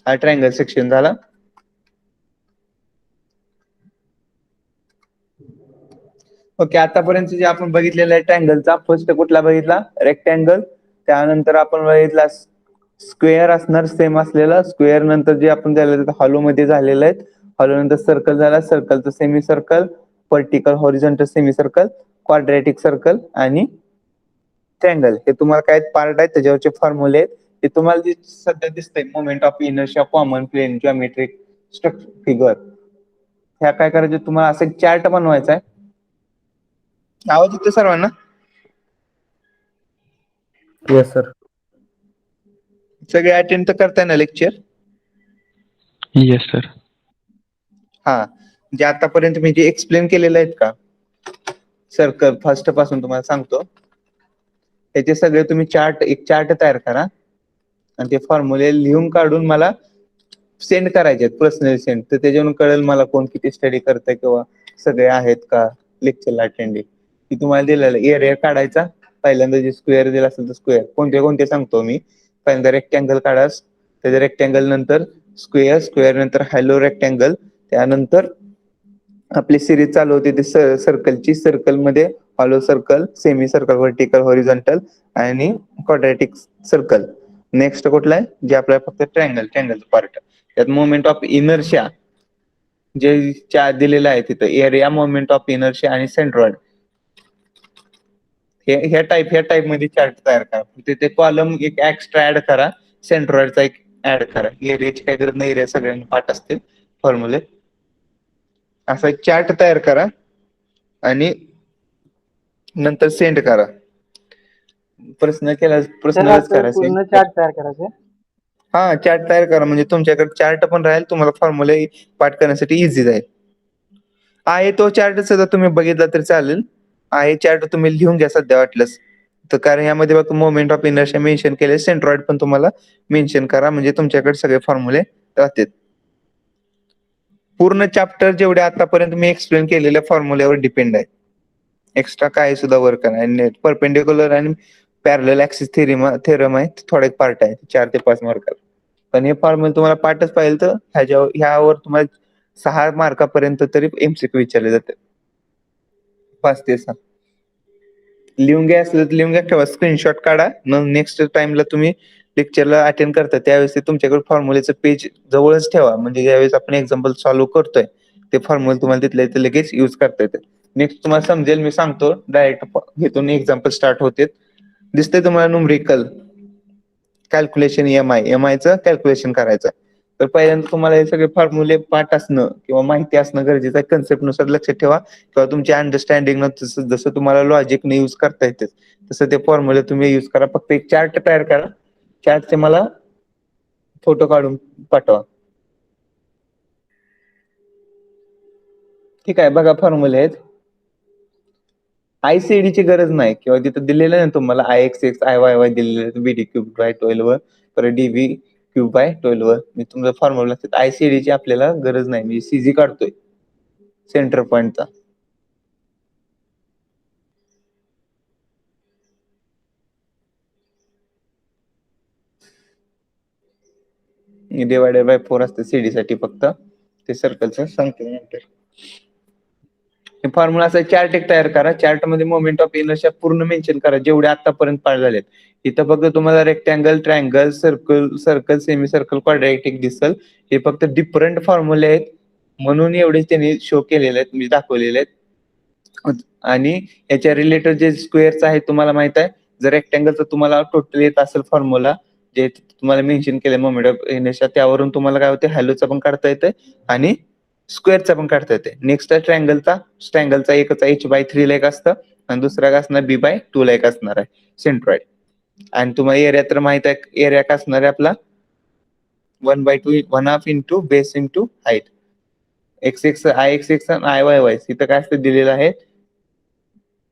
हा ट्रायंगल सेक्शन झाला. ओके, आतापर्यंत जे आपण बघितलेलं आहे ट्रायंगलचा, फर्स्ट कुठला बघितला, रेक्टँगल. त्यानंतर आपण बघितला स्क्वेअर असणार, सेम असलेला स्क्वेअर. नंतर जे आपण झालेलं हॉलो मध्ये झालेलं आहे, हॉलो नंतर सर्कल झाला, सर्कलचं semi circle, vertical horizontal semi circle, quadratic circle आणि ट्रँगल. हे तुम्हाला काय पार्ट आहेत, त्याच्यावरचे फॉर्म्युले आहेत. ते तुम्हाला जे सध्या दिसतंय, moment of inertia, common plane, geometric structure, figure, ह्या काय करायचे, तुम्हाला असं एक चार्ट बनवायचा आहे. आवाज येतो सर्वांना? Yes sir. सगळे अटेंड तर करताय ना लेक्चर? Yes sir. हा, जे आतापर्यंत मी जे एक्सप्लेन केलेलं आहेत का, सर्कल फर्स्ट पासून तुम्हाला सांगतो, त्याचे सगळे तुम्ही एक चार्ट तयार करा आणि ते फॉर्म्युले लिहून काढून मला सेंड करायचे, पर्सनली सेंड. तर त्याच्यावरून कळेल मला कोण किती स्टडी करतंय किंवा सगळे आहेत का लेक्चरला अटेंडिंग. की तुम्हाला दिलेलं एरिया काढायचा, पहिल्यांदा जे स्क्वेअर दिला असेल तर स्क्वेअर, कोणते कोणते सांगतो मी. पहिल्यांदा रेक्टँगल काढा, त्याच्या रेक्टँगल नंतर स्क्वेअर, स्क्वेअर नंतर हॅलो रेक्टँगल, त्यानंतर आपली सिरीज चालू होती ती सर्कलची. सर्कलमध्ये hollow circle, semi circle, vertical, horizontal आणि क्वाड्रॅटिक सर्कल. नेक्स्ट कुठला आहे, जे आपल्याला फक्त ट्रँगल पार्ट. त्यात मोमेंट ऑफ इनर्शिया जे दिलेलं आहे तिथं, एरिया, मोमेंट ऑफ इनर्शिया आणि सेंट्रॉइड. ह्या टाइप मध्ये चार्ट तयार करा. तिथे कॉलम एक एक्स्ट्रा ऍड करा, सेंट्रॉइडचा एक ऍड करा. एरियाची काही गरज नाही, एरिया सगळ्यांना पाठ असतील फॉर्म्युले. असा एक चार्ट तयार करा आणि नंतर सेंड करा. पर्सनलच करा सेंड. पूर्ण चार्ट तयार करायचं. हा, चार्ट तयार करा, म्हणजे तुमच्याकडे चार्ट पण राहील, तुम्हाला फॉर्म्युले पाठ करण्यासाठी इझी जाईल. आहे तो चार्ट सुद्धा तुम्ही बघितला तर चालेल. आहे चार्ट तुम्ही लिहून घ्या सध्या वाटलंच तर, कारण यामध्ये बघा मोमेंट ऑफ इनर्शिया मेन्शन केले, सेंट्रॉइड पण तुम्हाला मेन्शन करा, म्हणजे तुमच्याकडे सगळे फॉर्म्युले राहतील. पूर्ण चॅप्टर जेवढे आतापर्यंत मी एक्सप्लेन केलेल्या फॉर्म्युल्यावर डिपेंड आहे. एक्स्ट्रा काय सुद्धा वर्क नाही. परपेंडिक्युलर आणि पॅरलल ऍक्सिस थेरम आहे, थोडा एक पार्ट आहे 4 ते 5 मार्क. पण हे फॉर्म्युला तुम्हाला पाठच पाहिजे तर ह्यावर तुम्हाला 6 मार्कापर्यंत तरी एमसीक्यू विचारले जाते, 5 ते 6. लिहून घ्या असलं तर लिहून घ्या, ठेवा, स्क्रीनशॉट काढा. मग नेक्स्ट टाइमला तुम्ही लेक्चरला अटेंड करता त्यावेळेस तुमच्याकडे फॉर्म्युलेचं पेज जवळच ठेवा, म्हणजे ज्यावेळेस आपण एक्झाम्पल सॉल्व्ह करतोय ते फॉर्म्युले तुम्हाला तिथल्या इथे लगेच युज करता येते. नेक्स्ट तुम्हाला समजेल, मी सांगतो डायरेक्ट घेतून एक्झाम्पल स्टार्ट होते. दिसतंय तुम्हाला न्यूमरिकल कॅल्क्युलेशन, एमआयचं कॅल्क्युलेशन करायचं. तर पहिल्यांदा तुम्हाला हे सगळे फॉर्म्युले पाठ असणं किंवा माहिती असणं गरजेचं आहे. कन्सेप्ट नुसार लक्षात ठेवा किंवा तुमच्या अंडरस्टँडिंग जसं तुम्हाला लॉजिकने युज करता येते तसं ते फॉर्म्युले तुम्ही युज करा. फक्त एक चार्ट तयार करा, चार्टचे मला फोटो काढून पाठवा. ठीक आहे, बघा फॉर्म्युले आहेत. आयसीडी ची गरज नाही, किंवा तिथं दिलेलं आहे ना तुम्हाला I x X I Y Y दिलेलं BD³/12 परत DB³/12. मी तुमचा फॉर्म्युला आयसीडी ची आपल्याला गरज नाही, मी सीजी काढतोय सेंटर पॉइंटचा. डिवायडेड बाय 4 असते सीडी साठी फक्त, ते सर्कलचं सांगतो नंतर. हे फॉर्म्युला असा चार्ट एक तयार करा. चार्ट मध्ये मोमेंट ऑफ इनर्शिया पूर्ण मेन्शन करा जेवढे आतापर्यंत पाठ झालेत. इथं फक्त तुम्हाला rectangle, triangle, circle, semi circle, quadratic दिसल. हे फक्त डिफरंट फॉर्म्युले आहेत म्हणून एवढे त्यांनी शो केलेले आहेत, मी दाखवलेले आहेत. आणि याच्या रिलेटेड जे स्क्वेअर्स आहेत तुम्हाला माहित आहे. जर रेक्टँगलचं तुम्हाला टोटल येत असेल फॉर्म्युला जे तुम्हाला मेन्शन केलं मोमेंट ऑफ इनर्शिया, त्यावरून तुम्हाला काय होते, हॅलोचा पण काढता येते आणि स्क्वेअरचा पण काढता येते. नेक्स्ट आहे ट्रायंगलचा एकच h/3 ला एक असतं आणि दुसरा काय असणार b/2 ला एक असणार आहे सेंट्रॉइड. आणि तुम्हाला एरिया तर माहित आहे, एरिया काय असणार आहे आपला 1/2 1/2 into base into height. x आणि iy इथं काय असतं दिलेलं आहे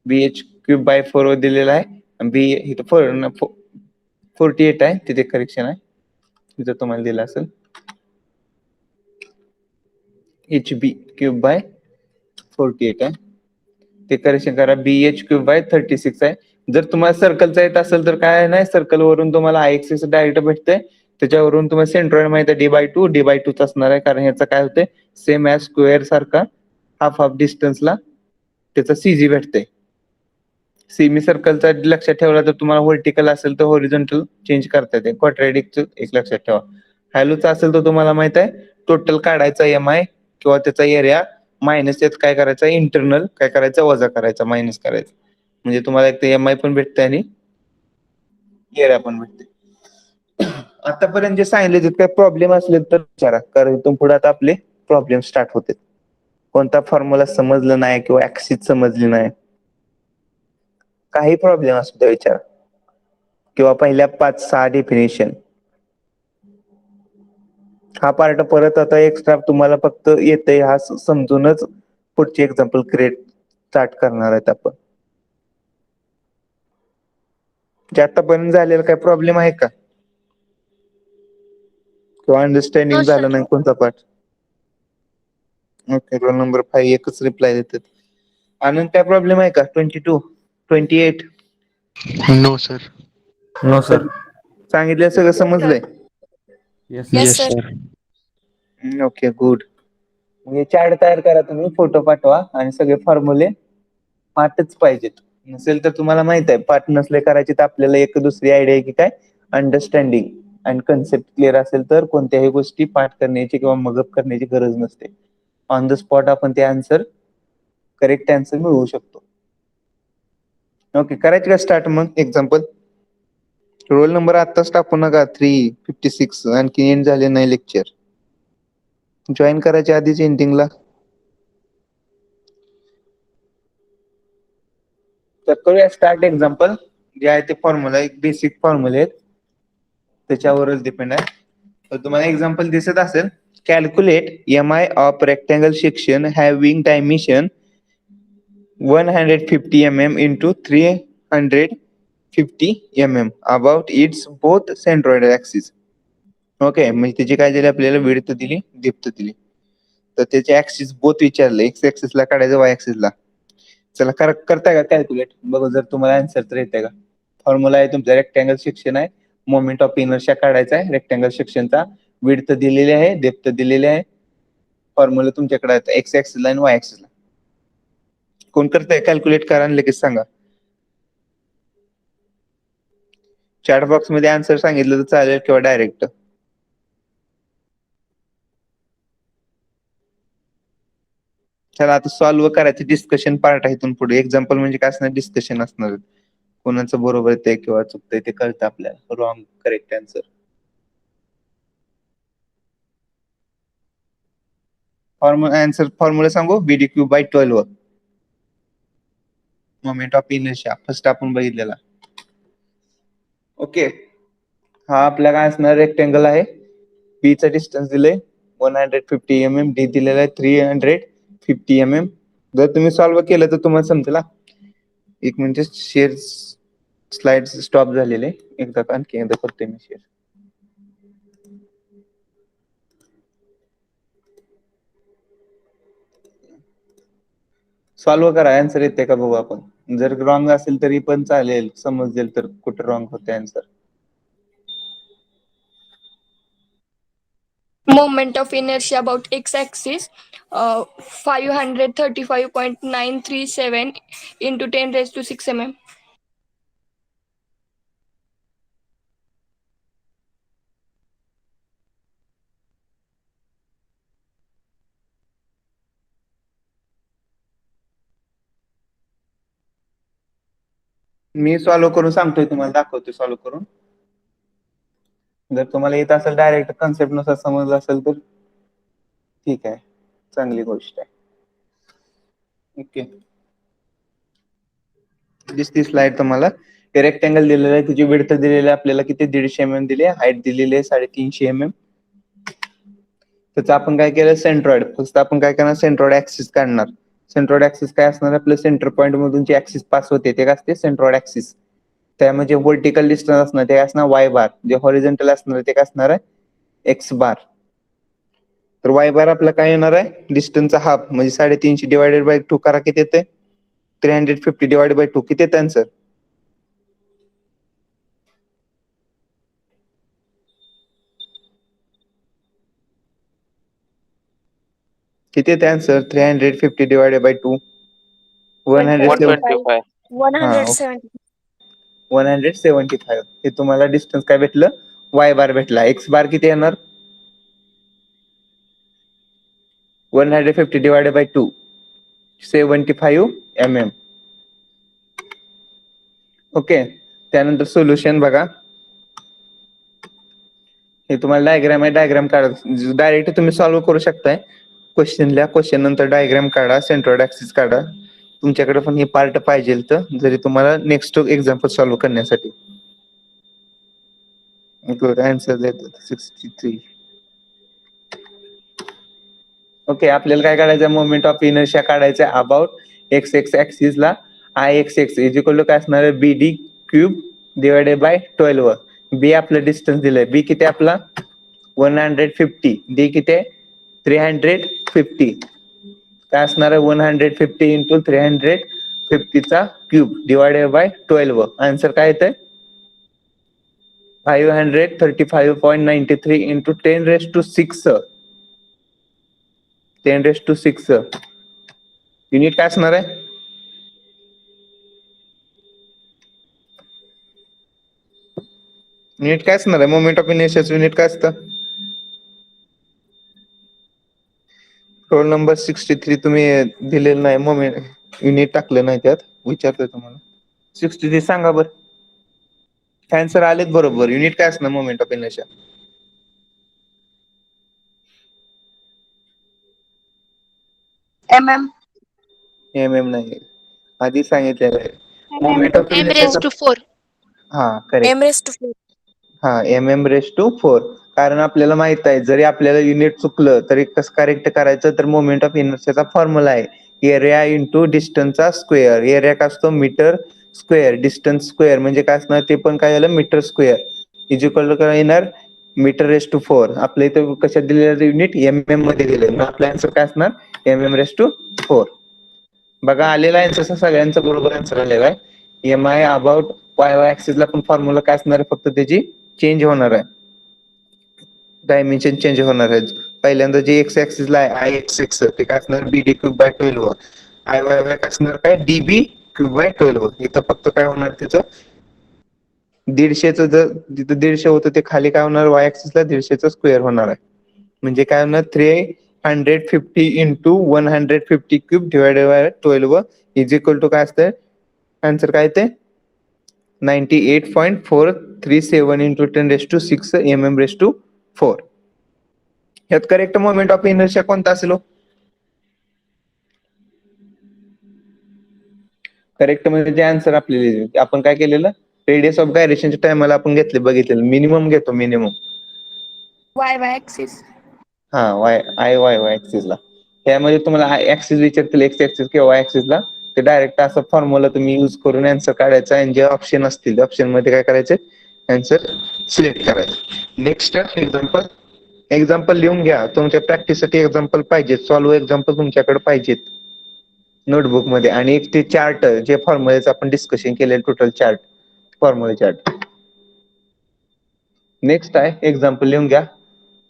bh³/4 दिलेला आहे आणि b इथं 48 आहे, तिथे करेक्शन आहे, तिथं तुम्हाला दिलं असेल hb³/48 आहे, ते करेक्शन करा. bh³/36 आहे. जर तुम्हाला सर्कलचा येत असेल तर काय नाही, सर्कल वरून तुम्हाला आय एक्सिस डायरेक्ट भेटते, त्याच्यावरून तुम्हाला सेंट्रॉइड माहिती आहे d/2 असणार आहे, कारण ह्याचा काय होते सेम ऍज स्क्वेअर सारखा हाफ डिस्टन्सला त्याचा सीजी भेटते. सेमी सर्कलचा लक्षात ठेवला तर तुम्हाला व्हर्टिकल असेल तर होरिझॉन्टल चेंज करता येते. क्वाड्रॅटिकचं एक लक्षात ठेवा. हॅलोचा असेल तर तुम्हाला माहित आहे टोटल काढायचा एमआय किंवा त्याचा एरिया मायनस यात काय करायचं, इंटरनल काय करायचं, वजा करायचा, मायनस करायचं, म्हणजे तुम्हाला एक एमआय पण भेटते आणि एरिया पण भेटते. आतापर्यंत जे सांगितले तिथे काही प्रॉब्लेम असले तर विचारा, कारण इथून पुढे आता आपले प्रॉब्लेम स्टार्ट होते. कोणता फॉर्म्युला समजलं नाही किंवा ऍक्सिस समजली नाही, काही प्रॉब्लेम असू द्या विचारा, किंवा पहिल्या 5-6 डेफिनेशन, हा पार्ट परत आता एक्स्ट्रा तुम्हाला फक्त येते हा समजूनच पुढचे एक्झाम्पल क्रिएट स्टार्ट करणार आहेत आपण. जे आतापर्यंत झालेला काही प्रॉब्लेम आहे का किंवा अंडरस्टँडिंग No, sir. झालं नाही कोणता पार्ट? ओके, रोल नंबर 5 एकच रिप्लाय देतात. आनंद काय प्रॉब्लेम आहे का? 22 28 नो सर. No sir. सांगितलं सगळं समजलंय? Yes Yes, yes sir. Sir. Okay good. म्हणजे चार्ट तयार करा, तुम्ही फोटो पाठवा आणि सगळे फॉर्म्युले पाठच पाहिजेत. नसेल तर तुम्हाला माहित आहे पाठ नसले करायचे तर आपल्याला एक दुसरी आयडिया आहे की काय, अंडरस्टँडिंग आणि कन्सेप्ट क्लिअर असेल तर कोणत्याही गोष्टी पाठ करण्याची किंवा मगअप करण्याची गरज नसते. ऑन द स्पॉट आपण ते आन्सर करेक्ट आन्सर मिळवू शकतो. ओके, करायचे का स्टार्ट मग एक्झाम्पल? रोल नंबर आत्ताच टाकू नका, 356 आणखी एंड झाले नाही लेक्चर. जॉईन करायच्या आधीच एंडिंगला. तर करूया स्टार्ट एक्झाम्पल. जे आहे ते फॉर्म्युला एक बेसिक फॉर्म्युले आहेत, त्याच्यावरच डिपेंड आहे. तर तुम्हाला एक्झाम्पल दिसत असेल, calculate MI of rectangle section having dimension 150 mm into 350 mm about it's both centroid axis. Okay, म्हणजे त्याची काय दिली आपल्याला, विड्थ दिली, डेप्थ दिली. तर त्याचे ऍक्सिस बोथ विचारले, एक्स ऍक्सिसला काढायचं, वाय ऍक्सिसला. चला करताय का कॅल्क्युलेट, बघू जर तुम्हाला आन्सर तर येते का. फॉर्म्युला आहे तुमचा, रेक्टँगल सेक्शन आहे, मोमेंट ऑफ इनर्शिया काढायचा आहे रेक्टँगल सेक्शनचा, विड्थ दिलेली आहे, डेप्थ दिलेली आहे. फॉर्म्युला तुमच्याकडे आहे एक्स ऍक्सिसला आणि वाय ऍक्सिसला. कोण करताय कॅल्क्युलेट करा आणि लगेच सांगा. चॅट बॉक्स मध्ये आन्सर सांगितलं तर चालेल किंवा डायरेक्ट. चला आता सॉल्व्ह करायचं, डिस्कशन पार्ट आहे इथून पुढे. एक्झाम्पल म्हणजे काय असणार, डिस्कशन असणार. कोणाचं बरोबर येते किंवा चुकतंय ते कळतं आपल्याला, रॉंग करेक्ट आन्सर. फॉर्म्युला सांगू, bd³/12 moment of inertia first आपण बघितलेला. ओके, हा आपला काय असणार, रेक्टँगल आहे, बी चा डिस्टन्स दिलंय 150 mm, डी दिलेला आहे 350 mm. जर तुम्ही सॉल्व्ह केलं तर तुम्हाला समजेल. एक मिनिट, शेअर स्लाइड स्टॉप झालेले, एकदा आणखी एकदा करते मी शेअर. सॉल्व्ह करा, आन्सर येते का बघू आपण. जर रॉंग असेल तरी पण चालेल, समजेल तर कुठे रॉंग होते answer. moment of inertia about x-axis 535.937 into 10 raised to 6 mm. Me solve करून सांगतोय, तुम्हाला दाखवतोय सॉल्व्ह करून. जर तुम्हाला येत असेल डायरेक्ट कन्सेप्ट नुसार समजलं असेल तर ठीक आहे, चांगली गोष्ट आहे. ओके, दिसती स्लाइड तुम्हाला. रेक्टँगल दिलेलं आहे, त्याची विड्थ दिलेली आहे आपल्याला किती 150 mm दिली आहे, हाईट दिलेली आहे 350 mm. त्याचं आपण काय केलं, सेंट्रॉइड. फक्त आपण काय करणार, सेंट्रॉइड ऍक्सिस काढणार. सेंट्रॉइड ऍक्सिस काय असणार, आपलं सेंटर पॉईंट मधून जे ऍक्सिस पास होते ते काय असते, सेंट्रॉइड ऍक्सिस. त्यामध्ये व्हर्टिकल डिस्टन्स असणार ते असणार वाय बार, जे हॉरिझॉन्टल असणार ते काय असणार आहे, एक्स बार. तर वाय बार आपला काय येणार आहे, डिस्टन्सचा हाफ म्हणजे 350 डिवायडेड बाय 2 करा, किती येते 350 डिवायडेड बाय 2, किती येते आन्सर? किती येते आन्सर? 350 divided by 2 175. 175. हे तुम्हाला डिस्टन्स काय भेटलं, वाय बार भेटला. एक्स बार किती येणार, 150 डिवायडेड बाय 2 75 mm. ओके, त्यानंतर सोल्युशन बघा. हे तुम्हाला डायग्राम आहे, डायग्राम काढा. डायरेक्ट तुम्ही सॉल्व्ह करू शकताय. क्वेश्चन लिहा, क्वेश्चन नंतर डायग्राम काढा, सेंट्रॉइड ऍक्सिस काढा. तुमच्याकडे पण हे पार्ट पाहिजे तर, जरी तुम्हाला नेक्स्ट एक्झाम्पल सॉल्व्ह करण्यासाठी. आन्सर 63. ओके, आपल्याला काय काढायचं, मोमेंट ऑफ इनर्शिया काढायचं अबाउट एक्स एक्स ऍक्सिस ला. I x X is equal to काय असणार आहे, B D cube divided by 12. B आपलं डिस्टन्स दिलंय, बी किती आपला 150, डी किती 350. काय असणार आहे, 150 इंटू 350 चा क्यूब डिवायडेड बाय 12. आन्सर काय येतंय, 535.93 इंटू 10⁻6. 10⁻6 युनिट काय असणार आहे, युनिट काय असणार आहे, मोमेंट ऑफ इनर्शियाचं युनिट काय असतं? रोल नंबर 63 तुम्ही दिलेलं नाही, मोमेंट युनिट टाकलं नाही त्यात, विचारतोय तुम्हाला. 63 सांगा बरं. आन्सर आलेत बरोबर. युनिट काय असणार मोमेंट ऑफ इनर्शिया? mm. नाही, आधी सांगितलेलं आहे. Moment of m raised to 4. हा करेक्ट. m raised to 4. हा mm⁻4. कारण आपल्याला माहित आहे, जरी आपल्याला युनिट चुकलं तरी कसं करेक्ट करायचं, तर मोमेंट ऑफ इनर्शियाचा फॉर्म्युला आहे एरिया इंटू डिस्टन्सचा स्क्वेअर. एरिया काय असतो, मीटर स्क्वेअर. डिस्टन्स स्क्वेअर म्हणजे काय असणार, ते पण काय झालं, metre square is equal to काय येणार, m⁻4. आपल्या इथे कशात दिलेलं युनिट, mm मध्ये दिलं. आपला आन्सर काय असणार, mm⁻4. बघा आलेला आन्सर सगळ्यांचा बरोबर आन्सर आलेला आहे. M I about y y ऍक्सिसला पण फॉर्म्युला काय असणार आहे, फक्त त्याची चेंज होणार आहे, डायमेन्शन चेंज होणार आहे. पहिल्यांदा जे एक्स ऍक्सिसला आहे आय एक्स एक्स, ते काय असणार, B D cube by 12. I Y Y काय असणार, काय डी बी क्यूब बाय 12. इथं फक्त काय होणार, त्याचं 150चं जर जिथं 150 होतं ते खाली काय होणार, वाय ऍक्सिसला 150चं स्क्वेअर होणार आहे. म्हणजे काय होणार, 350 into 150 cube divided by 12 is equal to काय असतं, आन्सर काय ते 98.437 इंटू 10⁻6 mm⁻4. यात करेक्ट मोमेंट ऑफ इनर्शिया कोणता असेल? करेक्ट म्हणजे आन्सर आपल्याला आपण काय केलेलं, रेडियस ऑफ गायरेशनच्या टायमाला आपण घेतले, बघितलेलं मिनिमम घेतो, मिनिमम y axis. हा वाय वाय ऍक्सिसला. त्यामध्ये तुम्हाला ऍक्सिस विचारतील, एक्स ऍक्सिस किंवा वाय ऍक्सिसला, ते डायरेक्ट असं फॉर्म्युला तुम्ही युज करून आन्सर काढायचा. आणि जे ऑप्शन असतील, ऑप्शन मध्ये काय करायचे, आन्सर सिलेक्ट करायचं. नेक्स्ट एक्झाम्पल लिहून घ्या. तुमच्या प्रॅक्टिससाठी एक्झाम्पल पाहिजेत, सॉल्व्ह एक्झाम्पल तुमच्याकडे पाहिजेत नोटबुक मध्ये. आणि एक ते चार्ट, जे फॉर्म्युलेचं आपण डिस्कशन केलेलं total chart, formula chart. Next आहे एक्झाम्पल लिहून घ्या.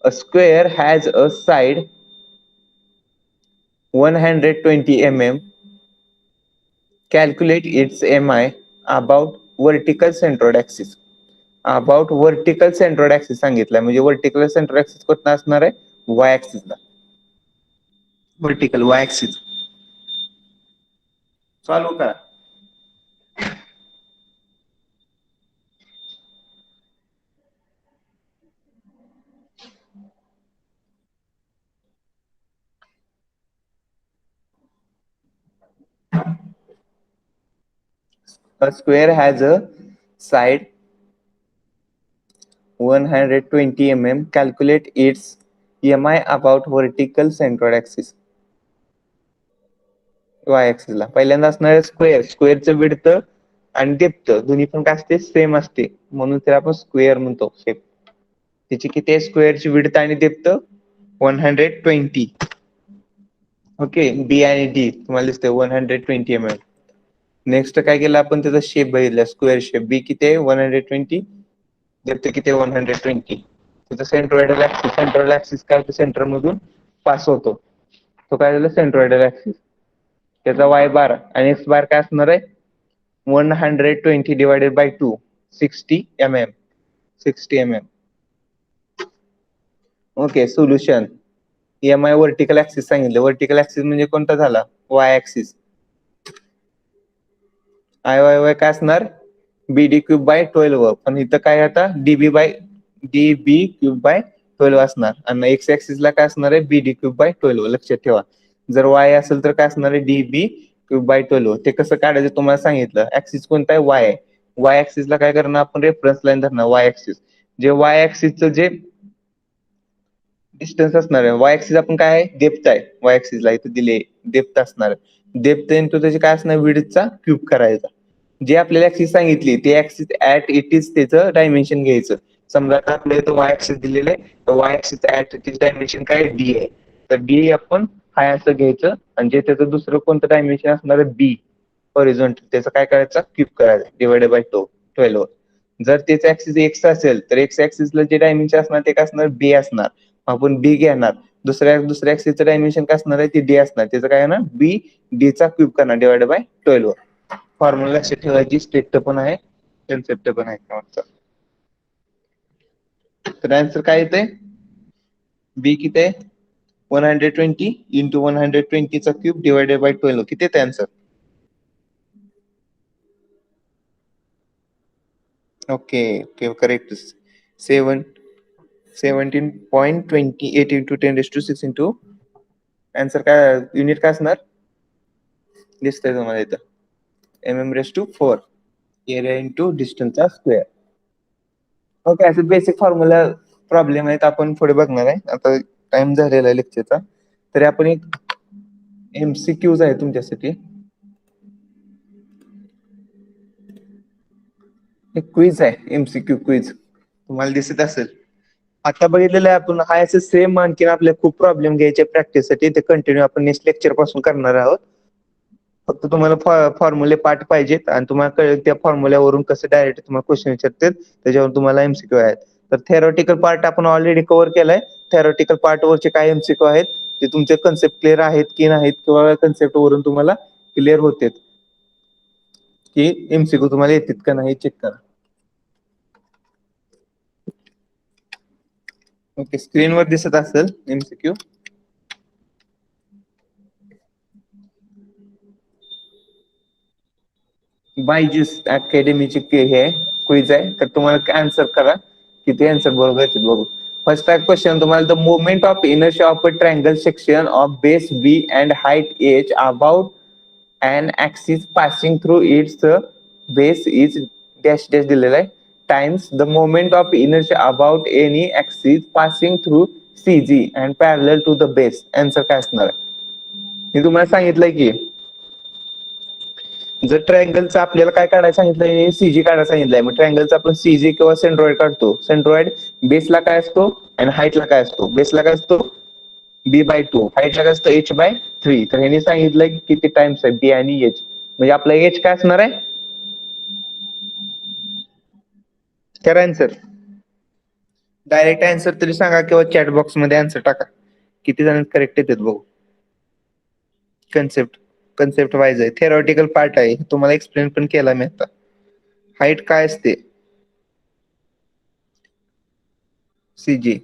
A square has a side 120 mm. Calculate its mi about vertical centroid axis. About vertical centroid axis सांगितलाय, म्हणजे वर्टिकल सेंट्रोइड ऍक्सिस कुठला असणार आहे? वाय ऍक्सिसला. वर्टिकल वाय ऍक्सिस सॉल्व करा. A square has a side 120 mm. Calculate its mi about vertical centroid axis. Y ऍक्सिसला पहिल्यांदा असणार स्क्वेअर. स्क्वेअरचं विड्थ आणि डेप्थ दोन्ही पण काय असते? सेम असते, म्हणून त्याला आपण स्क्वेअर म्हणतो शेप. त्याची किती आहे? स्क्वेअरची विड्थ आणि डेप्थ 120. ओके, बी आणि डी तुम्हाला दिसतंय 120 mm. नेक्स्ट काय केलं आपण? त्याचा शेप बघितला, स्क्वेअर शेप. बी किती आहे? 120. डेप्थ किती आहे? 120. त्याचा सेंट्रोइडल ऍक्सिस, सेंट्रोइडल ऍक्सिस काय होतं? सेंटर मधून पास होतो, तो काय झाला? Centroidal axis. त्याचा वाय बार आणि एक्स बार काय असणार आहे? 120 divided by 2, 60 mm. 60 mm. Okay, solution. M I vertical axis सांगितलं. वर्टिकल ऍक्सिस म्हणजे कोणता झाला? Y axis. I Y Y काय असणार? B D cube by 12. पण इथं काय आता? डी बी क्यूब बाय 12 असणार. आणि एक्स ऍक्सिसला काय असणार आहे? B D cube by 12. लक्षात ठेवा. जर वाय असेल तर काय असणार आहे? D B cube by 12. ते कसं काढायचं तुम्हाला सांगितलं. ऍक्सिस कोणता आहे? वाय आहे. वाय ऍक्सिसला काय करणार आपण? रेफरन्स लाईन धरणार वाय ऍक्सिस. जे वाय ऍक्सिसचं जे डिस्टन्स असणार आहे, वाय ऍक्सिस आपण काय आहे? डेप्थ आहे. वाय ऍक्सिसला इथे दिले डेप्थ असणार आहे. डेप्थ इंटू त्याचे काय असणार? विड्थचा क्यूब करायचा. जे आपल्याला ऍक्सिस सांगितली ते ऍक्सिस ऍट इट इज त्याचं डायमेन्शन घ्यायचं. समजा आपल्याला इथं वाय ऍक्सिस दिलेलं आहे, तर Y axis at it is dimension काय? डी आहे. तर डी आपण हाय असं घ्यायचं, आणि जे त्याचं दुसरं कोणतं डायमेन्शन असणार आहे? बी हॉरिझॉन्टल, त्याचं काय करायचं? क्यूब करायचं डिवायडेड बाय 12. जर त्याचं ऍक्सिस एक्स असेल तर एक्स ऍक्सिसला जे डायमेन्शन असणार ते काय असणार? बी असणार. आपण बी घेणार. दुसऱ्या ऍक्सिसचं डायमेन्शन काय असणार आहे? ते डी असणार. त्याचं काय ना? बी डी चा क्यूब करणार डिवायडेड बाय 12. फॉर्म्युला लक्षात ठेवायची. स्ट्रिक्ट पण आहे, कन्सेप्ट पण आहे. तर आन्सर काय येते? बी किती आहे? 120 इंटू 120 चा क्यूब डिवायडेड बाय 12. किती येते answer? Okay okay, correct. 17.28 into 10⁻6 into answer काय? युनिट काय असणार? दिसतंय तुम्हाला इथं, mm⁴. एरिया इंटू डिस्टन्सचा स्क्वेअर. ओके, असं बेसिक फॉर्म्युला प्रॉब्लेम आहेत, आपण पुढे बघणार आहे. आता टाइम झालेला आहे लेक्चरचा, तरी आपण एक MCQज आहे तुमच्यासाठी. एक क्विज आहे, MCQ क्विज. तुम्हाला दिसत असेल, आता बघितलेलं आहे आपण. हा असं सेम आणखीन आपल्या खूप प्रॉब्लेम घ्यायचे प्रॅक्टिससाठी. ते कंटिन्यू आपण नेक्स्ट लेक्चर पासून करणार आहोत. फक्त तुम्हाला फॉर्म्युले पाठ पाहिजेत, आणि तुम्हाला कळेल त्या फॉर्म्युल्यावरून कसं डायरेक्ट तुम्हाला क्वेश्चन विचारतात, त्याच्यावर तुम्हाला MCQ आहेत. तर थेरॉटिकल पार्ट आपण ऑलरेडी कव्हर केलाय. थेरॉटिकल पार्ट वरचे काय MCQ आहेत ते तुमचे कन्सेप्ट क्लिअर आहेत की नाहीत, किंवा कन्सेप्ट वरून तुम्हाला क्लिअर होते की MCQ तुम्हाला येतात का नाही, चेक करा. ओके, स्क्रीनवर दिसत असेल MCQ. बायजूस अकॅडमीची हे क्विज आहे, तर तुम्हाला आन्सर करा किती आन्सर बरोबर येतील बघू. फर्स्ट क्वेश्चन तुम्हाला, the moment of inertia of a triangle section of base B and height h about an axis passing through its base is dash dash दिलेला आहे, times the moment of inertia about any axis passing through CG and parallel to the base. Answer काय असणार आहे? मी तुम्हाला सांगितलंय की जर ट्रायंगलचं आपल्याला काय काढायला सांगितलंय? सीजी काढायला सांगितलंय. मग ट्रायंगलचा आपण सीजी किंवा सेंट्रॉइड काढतो. सेंट्रॉइड बेसला काय असतो आणि हाईटला काय असतो? बेसला काय असतो? b/2. हाईटला काय असतं? h/3. तर ह्यांनी सांगितलंय की किती टाइम्स आहे बी आणि एच, म्हणजे आपला एच काय असणार आहे? करा आन्सर. डायरेक्ट आन्सर तरी सांगा किंवा चॅट बॉक्स मध्ये आन्सर टाका. किती जण करेक्ट येतात बघू. कन्सेप्ट वाईज आहे, थेरॉटिकल पार्ट आहे, तुम्हाला एक्सप्लेन पण केला मी आता. हाईट काय असते? सीजी.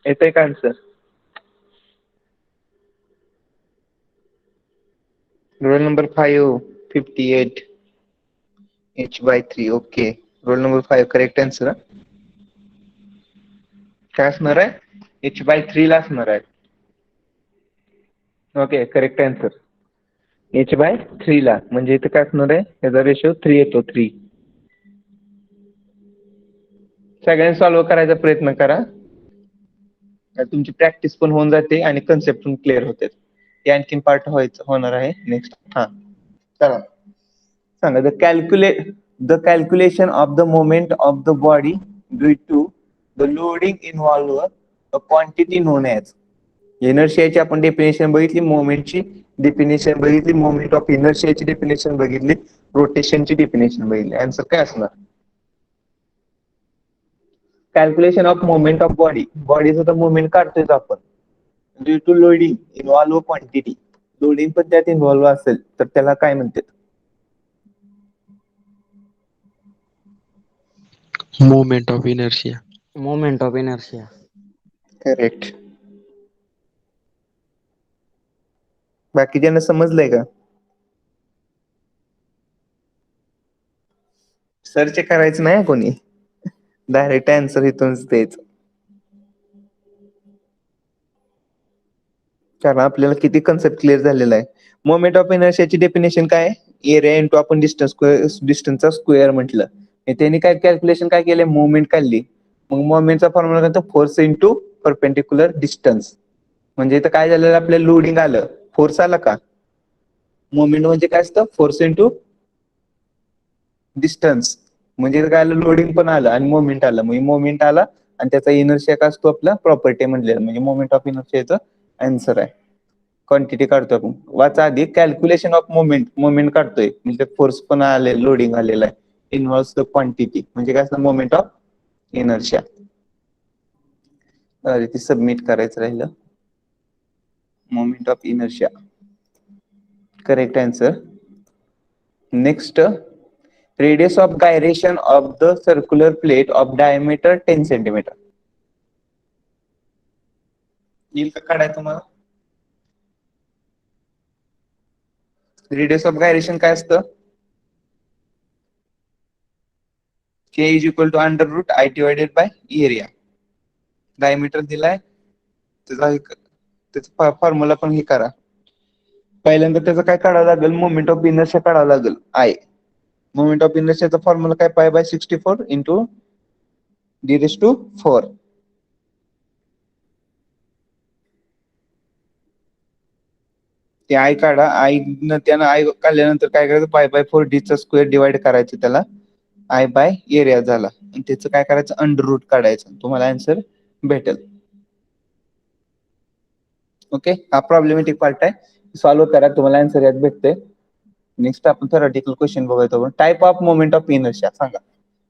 येतंय का answer? Roll number 5 58 h/3. Okay, roll number 5 correct answer. काय असणार आहे? h/3 ला असणार आहे. Okay, correct answer. h/3 ला म्हणजे इथे काय असणार आहे? याचा रेशो 3 येतो, 3. सगळ्यांनी सॉल्व्ह करायचा प्रयत्न करा. तुमची प्रॅक्टिस पण होऊन जाते आणि कन्सेप्ट पण क्लिअर होते. ते आणखीन पार्ट होणार आहे नेक्स्ट. हा, चला सांगा. The calculation of the moment of the body due to the loading involve a quantity known as. इनर्शियाची आपण डेफिनेशन बघितली, मोमेंटची डेफिनेशन बघितली, मोमेंट ऑफ इनर्शियाची डेफिनेशन बघितली, रोटेशनची डेफिनेशन बघितली. आन्सर काय असणार? Calculation of moment of body. बॉडीचं तर मुवमेंट काढतोय आपण. Due to loading involve quantity. Loading पण त्यात इन्व्हॉल्व असेल तर त्याला काय म्हणतात? Moment of inertia. Moment of inertia. Correct. बाकीच्यांना समजलंय का? सर्च करायचं नाही कोणी, डायरेक्ट आन्सर इथूनच द्यायचं. कारण आपल्याला किती कन्सेप्ट क्लिअर झालेला आहे. मोमेंट ऑफ इनर्शियाची डेफिनेशन काय? एरिया इंटू आपण डिस्टन्सचा स्क्वेअर म्हटलं. त्यांनी काय कॅल्क्युलेशन काय केलंय? मोमेंट काढली. मग मोमेंटचा फॉर्म्युला काय? Force into perpendicular distance. म्हणजे इथं काय झालेलं? आपल्या लोडिंग आलं, फोर्स आला का? मोमेंट म्हणजे काय असतं? Force into distance. म्हणजे काय आलं? लोडिंग पण आलं आणि मोमेंट आलं. म्हणजे मोमेंट आला आणि त्याचा इनर्शिया काय असतो? आपला प्रॉपर्टी म्हणलेला. म्हणजे मोमेंट ऑफ इनर्शियाचं आन्सर आहे. क्वांटिटी काढतोय आपण. वाचा आधी, कॅल्क्युलेशन ऑफ मोमेंट काढतोय म्हणजे फोर्स पण आले, लोडिंग आलेला आहे. इन्व्हॉल्व्स द क्वांटिटी म्हणजे काय असतं? Moment of inertia. अरे ती सबमिट करायचं राहिलं. Moment of inertia correct answer. Next, radius of gyration of the circular plate of diameter 10 centimetre. येईल का काढाय तुम्हाला? रेडियस ऑफ गायरेशन काय असतं? K is equal to under root I divided by area. Diameter दिलाय, त्याचा फॉर्म्युला पण हे करा. पहिल्यांदा त्याचं काय काढावं लागेल? मोमेंट ऑफ इनर्शिया काढावं लागेल, I. मोमेंट ऑफ इनर्शियाचा फॉर्म्युला काय? π/64 इंटू d⁴. ते I काढा. त्यानं I काढल्यानंतर काय करायचं? π/4 d स्क्वेअर डिवाइड करायचं त्याला. I बाय एरिया झाला. आणि त्याचं काय करायचं? अंडर रूट काढायचं. तुम्हाला आन्सर भेटेल. ओके, हा प्रॉब्लेमॅटिक पार्ट आहे, सॉल्व्ह करा, तुम्हाला आन्सर यात भेटते. नेक्स्ट आपण थेरॉटिकल क्वेश्चन बघायचो. Type of moment of inertia सांगा.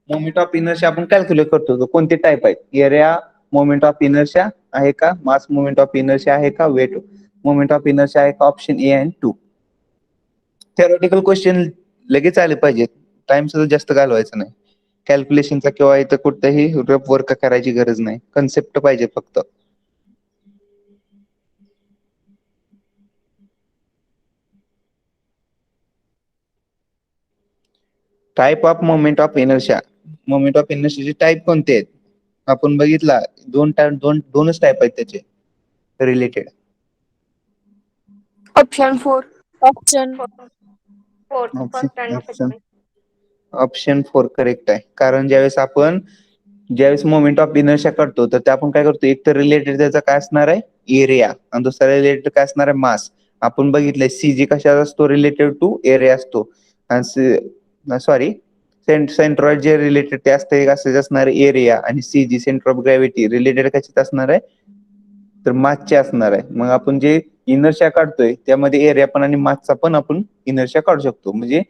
मोमेंट ऑफ इनर्शिया आपण कॅल्क्युलेट करतो, कोणते टाइप आहेत? एरिया मोमेंट ऑफ इनर्शिया आहे का? मास मोमेंट ऑफ इनर्शिया आहे का? वेट मोमेंट ऑफ इनर्शिया आहे का? ऑप्शन ए आणि 2. थेरॉटिकल क्वेश्चन लगेच आले पाहिजेत, टाइम सुद्धा जास्त घालवायचा नाही. कॅल्क्युलेशनचा किंवा इथं कुठेही रफ वर्क करायची गरज नाही, कन्सेप्ट पाहिजे फक्त. Type of moment of inertia. Moment of इनर्शियाचे टाइप कोणते आहेत? आपण बघितला दोनच टाइप आहेत त्याचे रिलेटेड. Option 4. ऑप्शन फर्स्ट आणि सेकंड. ऑप्शन 4 करेक्ट आहे. कारण ज्यावेळेस मोमेंट ऑफ इनर्शिया करतो तर आपण काय करतो? एक तर रिलेटेड त्याचा काय असणार आहे? एरिया, आणि दुसरा रिलेटेड काय असणार आहे? मास. आपण बघितलंय सीजी कशाचा असतो? रिलेटेड टू एरिया असतो. सॉरी, सेंट्रॉइड जे रिलेटेड ते असते असणार एरिया, आणि CG centre of gravity related कशात असणार आहे? तर मासचे असणार आहे. मग आपण जे इनर्शिया काढतोय त्यामध्ये एरिया पण आणि मासचा पण आपण इनर्शिया काढू शकतो. म्हणजे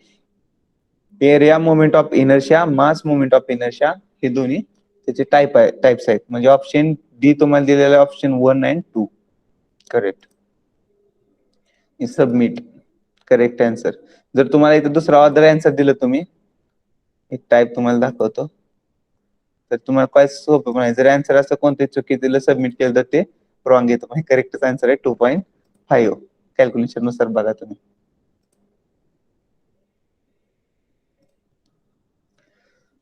area moment of inertia, mass moment of inertia हे दोन्ही त्याचे टाइप्स आहेत. म्हणजे ऑप्शन डी तुम्हाला दिलेला option 1 and 2 correct. Submit correct answer. जर तुम्हाला इथे दुसरा ऑर्डर आन्सर दिलं तुम्ही, एक टाइप तुम्हाला दाखवतो, तर तुम्हाला काय सोपं पण जर आन्सर असं कोणते चुकी दिलं सबमिट केलं तर ते रॉंग येतं. पण करेक्ट आन्सर आहे 2.5 कॅल्क्युलेशन नुसार बघा तुम्ही.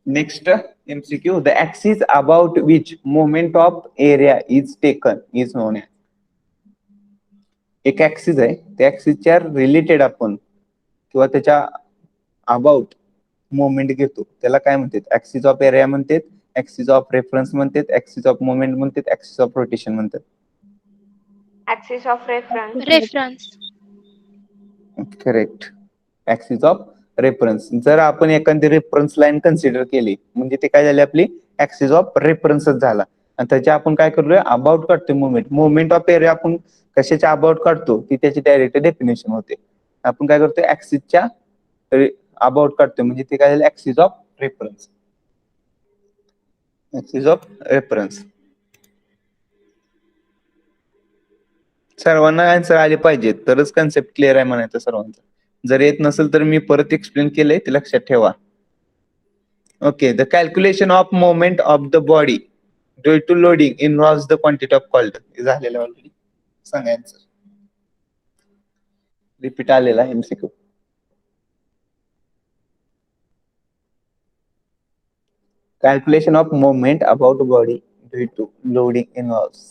Next MCQ, the axis about which moment of area is taken is known as. एक ऍक्सिस आहे, त्या ऍक्सिसच्या रिलेटेड आपण किंवा त्याच्या अबाउट मोमेंट घेतो त्याला काय म्हणतात? ऍक्सिस ऑफ एरिया म्हणतात, ऍक्सिस ऑफ रेफरन्स म्हणतात, ऍक्सिस ऑफ मोमेंट म्हणतात, ऍक्सिस ऑफ रोटेशन म्हणतात. Axis of reference. Reference. Correct. Axis of reference. जर आपण एखादी रेफरन्स लाईन कन्सिडर केली म्हणजे ते काय झाले? आपली ऍक्सिस ऑफ रेफरन्सच झाला. आणि त्याच्या आपण काय करतोय? अबाउट काढतोय मोमेंट. मोमेंट ऑफ एरिया आपण कशाच्या अबाउट काढतो ती त्याची डायरेक्ट डेफिनेशन होते. आपण काय करतोय? ऍक्सिसच्या अबाउट काढतोय म्हणजे ते काय झालं? Axis of reference. Axis of reference. सर्वांना आन्सर आले पाहिजेत तरच कन्सेप्ट क्लिअर आहे म्हणायचं सर्वांचं. जर येत नसेल तर मी परत एक्सप्लेन केलंय ते लक्षात ठेवा. Okay. The calculation of moment of the body due to loading involves the quantity of called. झालेलं ऑलरेडी. सांगा आन्सर. रिपीट आलेला MCQ. Calculation of moment about body due to loading involves.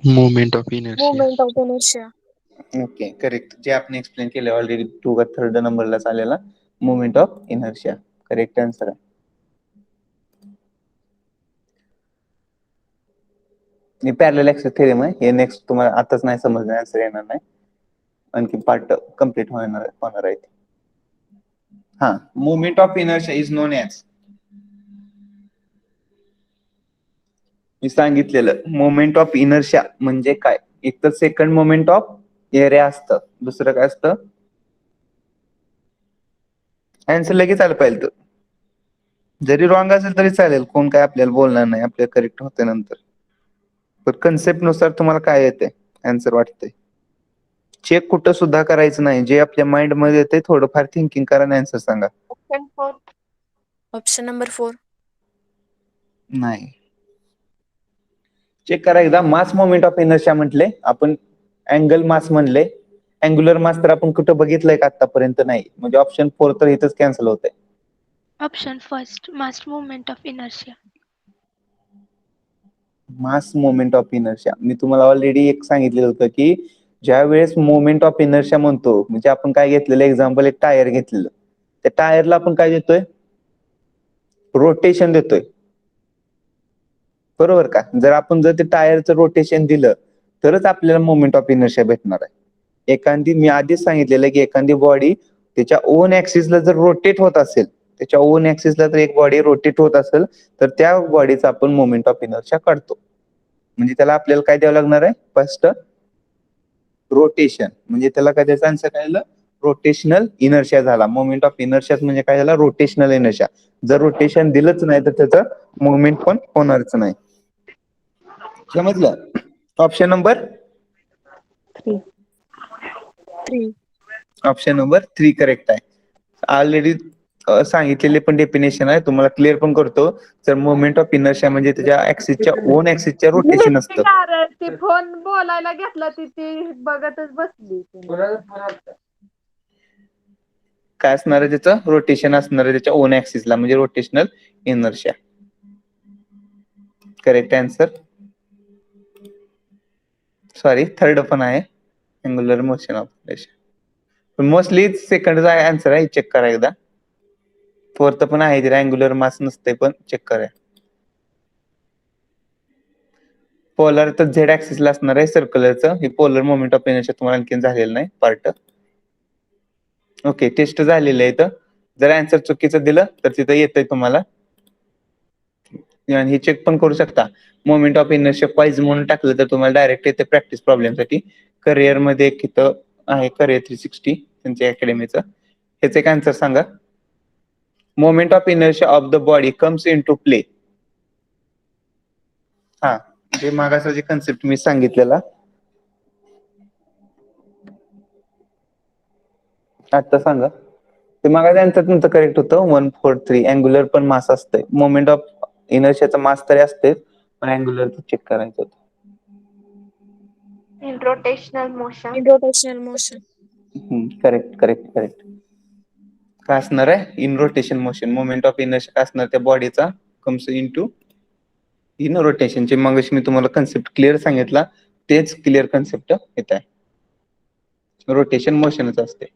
Moment of inertia. Moment of inertia. Okay correct. जे आपण explain केले already 2 का 3rd नंबरला आलेला moment of inertia correct answer आहे. हे पॅरलल ऍक्सिस थेरम आहे. हे नेक्स्ट तुम्हाला आताच नाही समजणार, आन्सर येणार नाही, आणखी पार्ट कम्प्लीट होणार आहे. हा, moment of inertia is known as, मी सांगितलेलं मोमेंट ऑफ इनर्शिया म्हणजे काय? एक तर सेकंड मोमेंट ऑफ एरिया असतं, दुसरं काय असतं? आन्सर लगेच आलं पाहिजे. तर जरी रॉंग असेल तरी चालेल, कोण काय आपल्याला बोलणार नाही, आपल्या करेक्ट होते नंतर. पण कन्सेप्ट नुसार तुम्हाला काय येते आन्सर वाटतंय? चेक कुठं सुद्धा करायचं नाही, जे आपल्या माइंड मध्ये येते थोडंफार थिंकिंग करा आणि आन्सर सांगा. ऑप्शन 4. Option number 4. नाही, चेक करा एकदा. मास मोमेंट ऑफ इनर्शिया म्हटले आपण, अँगल मास म्हणले, अँग्युलर मास तर आपण कुठं बघितलंय का आतापर्यंत? नाही. म्हणजे ऑप्शन 4 तर इथंच कॅन्सल होतंय. Option first. Mass moment of inertia. Mass moment of inertia मी तुम्हाला ऑलरेडी एक सांगितलेलं होतं की ज्या वेळेस मोमेंट ऑफ इनर्शिया म्हणतो म्हणजे आपण काय घेतलेलं एक्झाम्पल, एक टायर घेतलेलं, त्या टायरला आपण काय देतोय? रोटेशन देतोय, बरोबर का? जर ते टायरचं रोटेशन दिलं तरच आपल्याला मोमेंट ऑफ इनर्शिया भेटणार आहे. एखादी, मी आधीच सांगितलेलं की एखादी बॉडी त्याच्या ओन ऍक्सिसला जर रोटेट होत असेल, त्याच्या ओन ऍक्सिसला जर एक बॉडी रोटेट होत असेल तर त्या बॉडीचा आपण मोमेंट ऑफ इनर्शिया काढतो. म्हणजे त्याला आपल्याला काय द्यावं लागणार आहे? First rotation. म्हणजे त्याला काय द्यायचं? आन्सर काय झालं? रोटेशनल इनर्शिया झाला. मोमेंट ऑफ इनर्शिया म्हणजे काय झाला? Rotational inertia. जर रोटेशन दिलंच नाही तर त्याचं मुवमेंट पण होणारच नाही. समजलं? Option number 3. Option number 3 correct आहे. ऑलरेडी सांगितलेले पण डेफिनेशन आहे, तुम्हाला क्लिअर पण करतो. तर मोमेंट ऑफ इनर्शिया म्हणजे त्याच्या ऍक्सिसच्या ओन ऍक्सिसच्या रोटेशन असतं. ती फोन बोलायला घेतला ती बघतच बसली. काय असणार आहे त्याचं? रोटेशन असणार आहे त्याच्या ओन ऍक्सिसला, म्हणजे rotational inertia. Correct answer. Sorry, 3rd पण आहे, अँग्युलर मोशन ऑफ इनर्शिया. पण मोस्टली सेकंडचा आन्सर आहे, चेक करा एकदा. 4th पण आहे, तिला अँग्युलर मास नसते, पण चेक करा. पोलर तर झेड ऍक्सिसला असणार आहे, सर्क्युलरचं. हे पोलर मोमेंट ऑफ इनर्शिया तुम्हाला आणखी झालेलं नाही पार्ट. ओके, टेस्ट झालेलं आहे इथं. जर आन्सर चुकीचं दिलं तर तिथं येतंय तुम्हाला आणि हे चेक पण करू शकता. मोमेंट ऑफ इनर्शिया क्वाइज म्हणून टाकलं तर तुम्हाला डायरेक्ट येते प्रॅक्टिस प्रॉब्लेमसाठी. करिअर मध्ये एक इथं आहे करिअर 360 त्यांच्या अकॅडमीचं. ह्याचं एक आन्सर सांगा. Moment of inertia of the body comes in to play. हा, जे मागाचा जे कन्सेप्ट मी सांगितलेला आता सांगा. ते मागा आन्सर तुमचं करेक्ट होतं 143. अँग्युलर पण मास असतंय. मोमेंट ऑफ इनर्शियाचा मास तरी असते पण अँग्युलर चेक करायचं होतं. In rotational motion. In rotational motion. Correct correct correct. काय असणार आहे in rotation motion. Moment of inertia काय असणार त्या बॉडीचा कम्स इन टू इन रोटेशनचे. मग मी तुम्हाला कन्सेप्ट क्लिअर सांगितला तेच क्लिअर कन्सेप्ट येत आहे. रोटेशन मोशनच असते.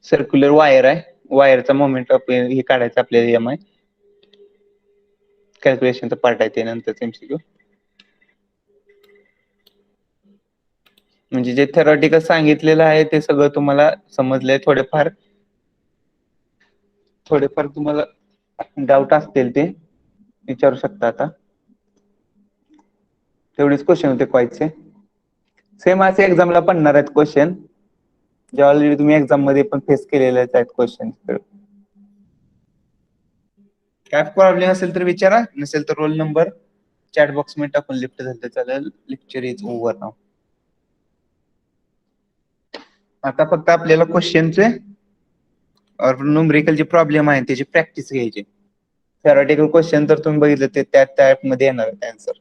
सर्क्युलर वायर आहे. वायरचा मोमेंट ऑफ हे काढायचं आपल्याला एम आय. कॅल्क्युलेशनचा पार्ट आहे ते नंतर एमसीक्यू. म्हणजे जे थेरॉटिकल सांगितलेलं आहे ते सगळं तुम्हाला समजलंय. थोडेफार तुम्हाला डाऊट असतील ते विचारू शकता आता. तेवढेच क्वेश्चन होते क्वाईटचे. सेम असे एक्झामला पडणार आहेत क्वेश्चन, जे ऑलरेडी तुम्ही एक्झाम मध्ये पण फेस केलेले आहेत क्वेश्चन. काय प्रॉब्लेम असेल तर विचारा, नसेल तर रोल नंबर चॅट बॉक्स मध्ये टाकून लिफ्ट झालं चालेल. लेक्चर इज ओव्हर नाव. आता फक्त आपल्याला क्वेश्चनचे न्यूमेरिकल जे प्रॉब्लेम आहे त्याची प्रॅक्टिस घ्यायची. थेरॉटिकल क्वेश्चन तर तुम्ही बघितलं ते त्या मध्ये येणार आहे आन्सर.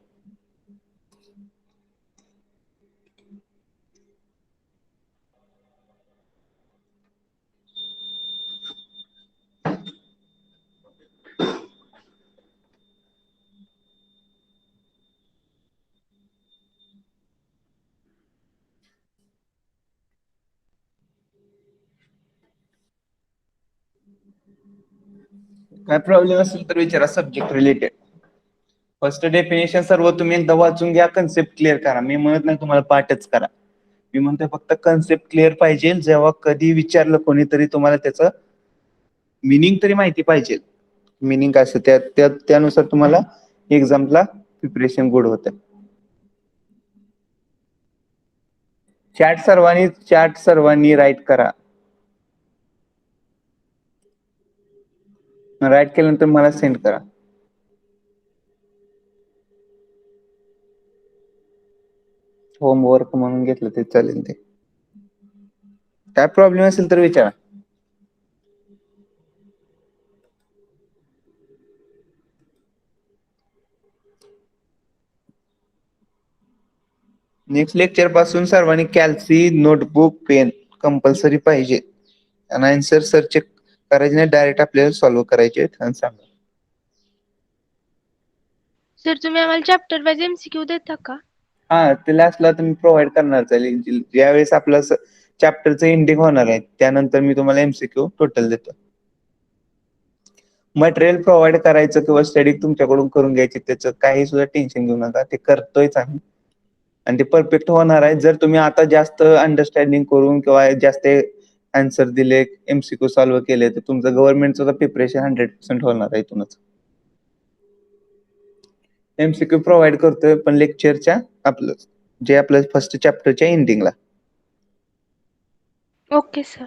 काय प्रॉब्लेम असेल तर विचारा सब्जेक्ट रिलेटेड. फर्स्ट डेफिनेशन सर्व तुम्ही एकदा वाचून घ्या. कन्सेप्ट क्लिअर करा. मी म्हणत नाही तुम्हाला पाठच करा. मी म्हणतोय फक्त कन्सेप्ट क्लिअर पाहिजे. जेव्हा कधी विचारलं कोणीतरी तुम्हाला त्याचं मिनिंग तरी माहिती पाहिजे. मिनिंग काय असतं त्यानुसार तुम्हाला एक्झामला प्रिपरेशन गुड होतं. चॅट सर्वांनी राईट करा. राईट केल्यानंतर मला सेंड करा. होमवर्क म्हणून घेतलं ते चालेल. ते काय प्रॉब्लेम असेल तर विचारा. नेक्स्ट लेक्चर पासून सर्वांनी कॅल्सी नोटबुक पेन कंपल्सरी पाहिजे. आणि आन्सर सर्च करायचे नाही, डायरेक्ट आपल्याला सॉल्व्ह करायचे आणि सांगा. सर तुम्ही आम्हाला चॅप्टर वाईज एमसीक्यू देता का? हा, ते लास्टला तुम्ही प्रोव्हाइड करणार. ज्यावेळेस आपलं चॅप्टरचं एंडिंग होणार आहे त्यानंतर मी तुम्हाला एमसीक्यू टोटल देतो. मटेरियल प्रोव्हाइड करायचं किंवा स्टडी तुमच्याकडून करून घ्यायची त्याचं काही सुद्धा टेन्शन घेऊ नका. ते करतोयच आम्ही आणि ते परफेक्ट होणार आहे. जर तुम्ही आता जास्त अंडरस्टँडिंग करून किंवा जास्त आन्सर दिले, एमसीक्यू सॉल्व्ह केले तर तुमचं गव्हर्नमेंटचं प्रिपरेशन 100% होणार आहे. इथूनच एमसीक्यू प्रोव्हाइड करतोय पण लेक्चरच्या आपलं फर्स्ट चॅप्टरच्या एंडिंगला. Okay sir.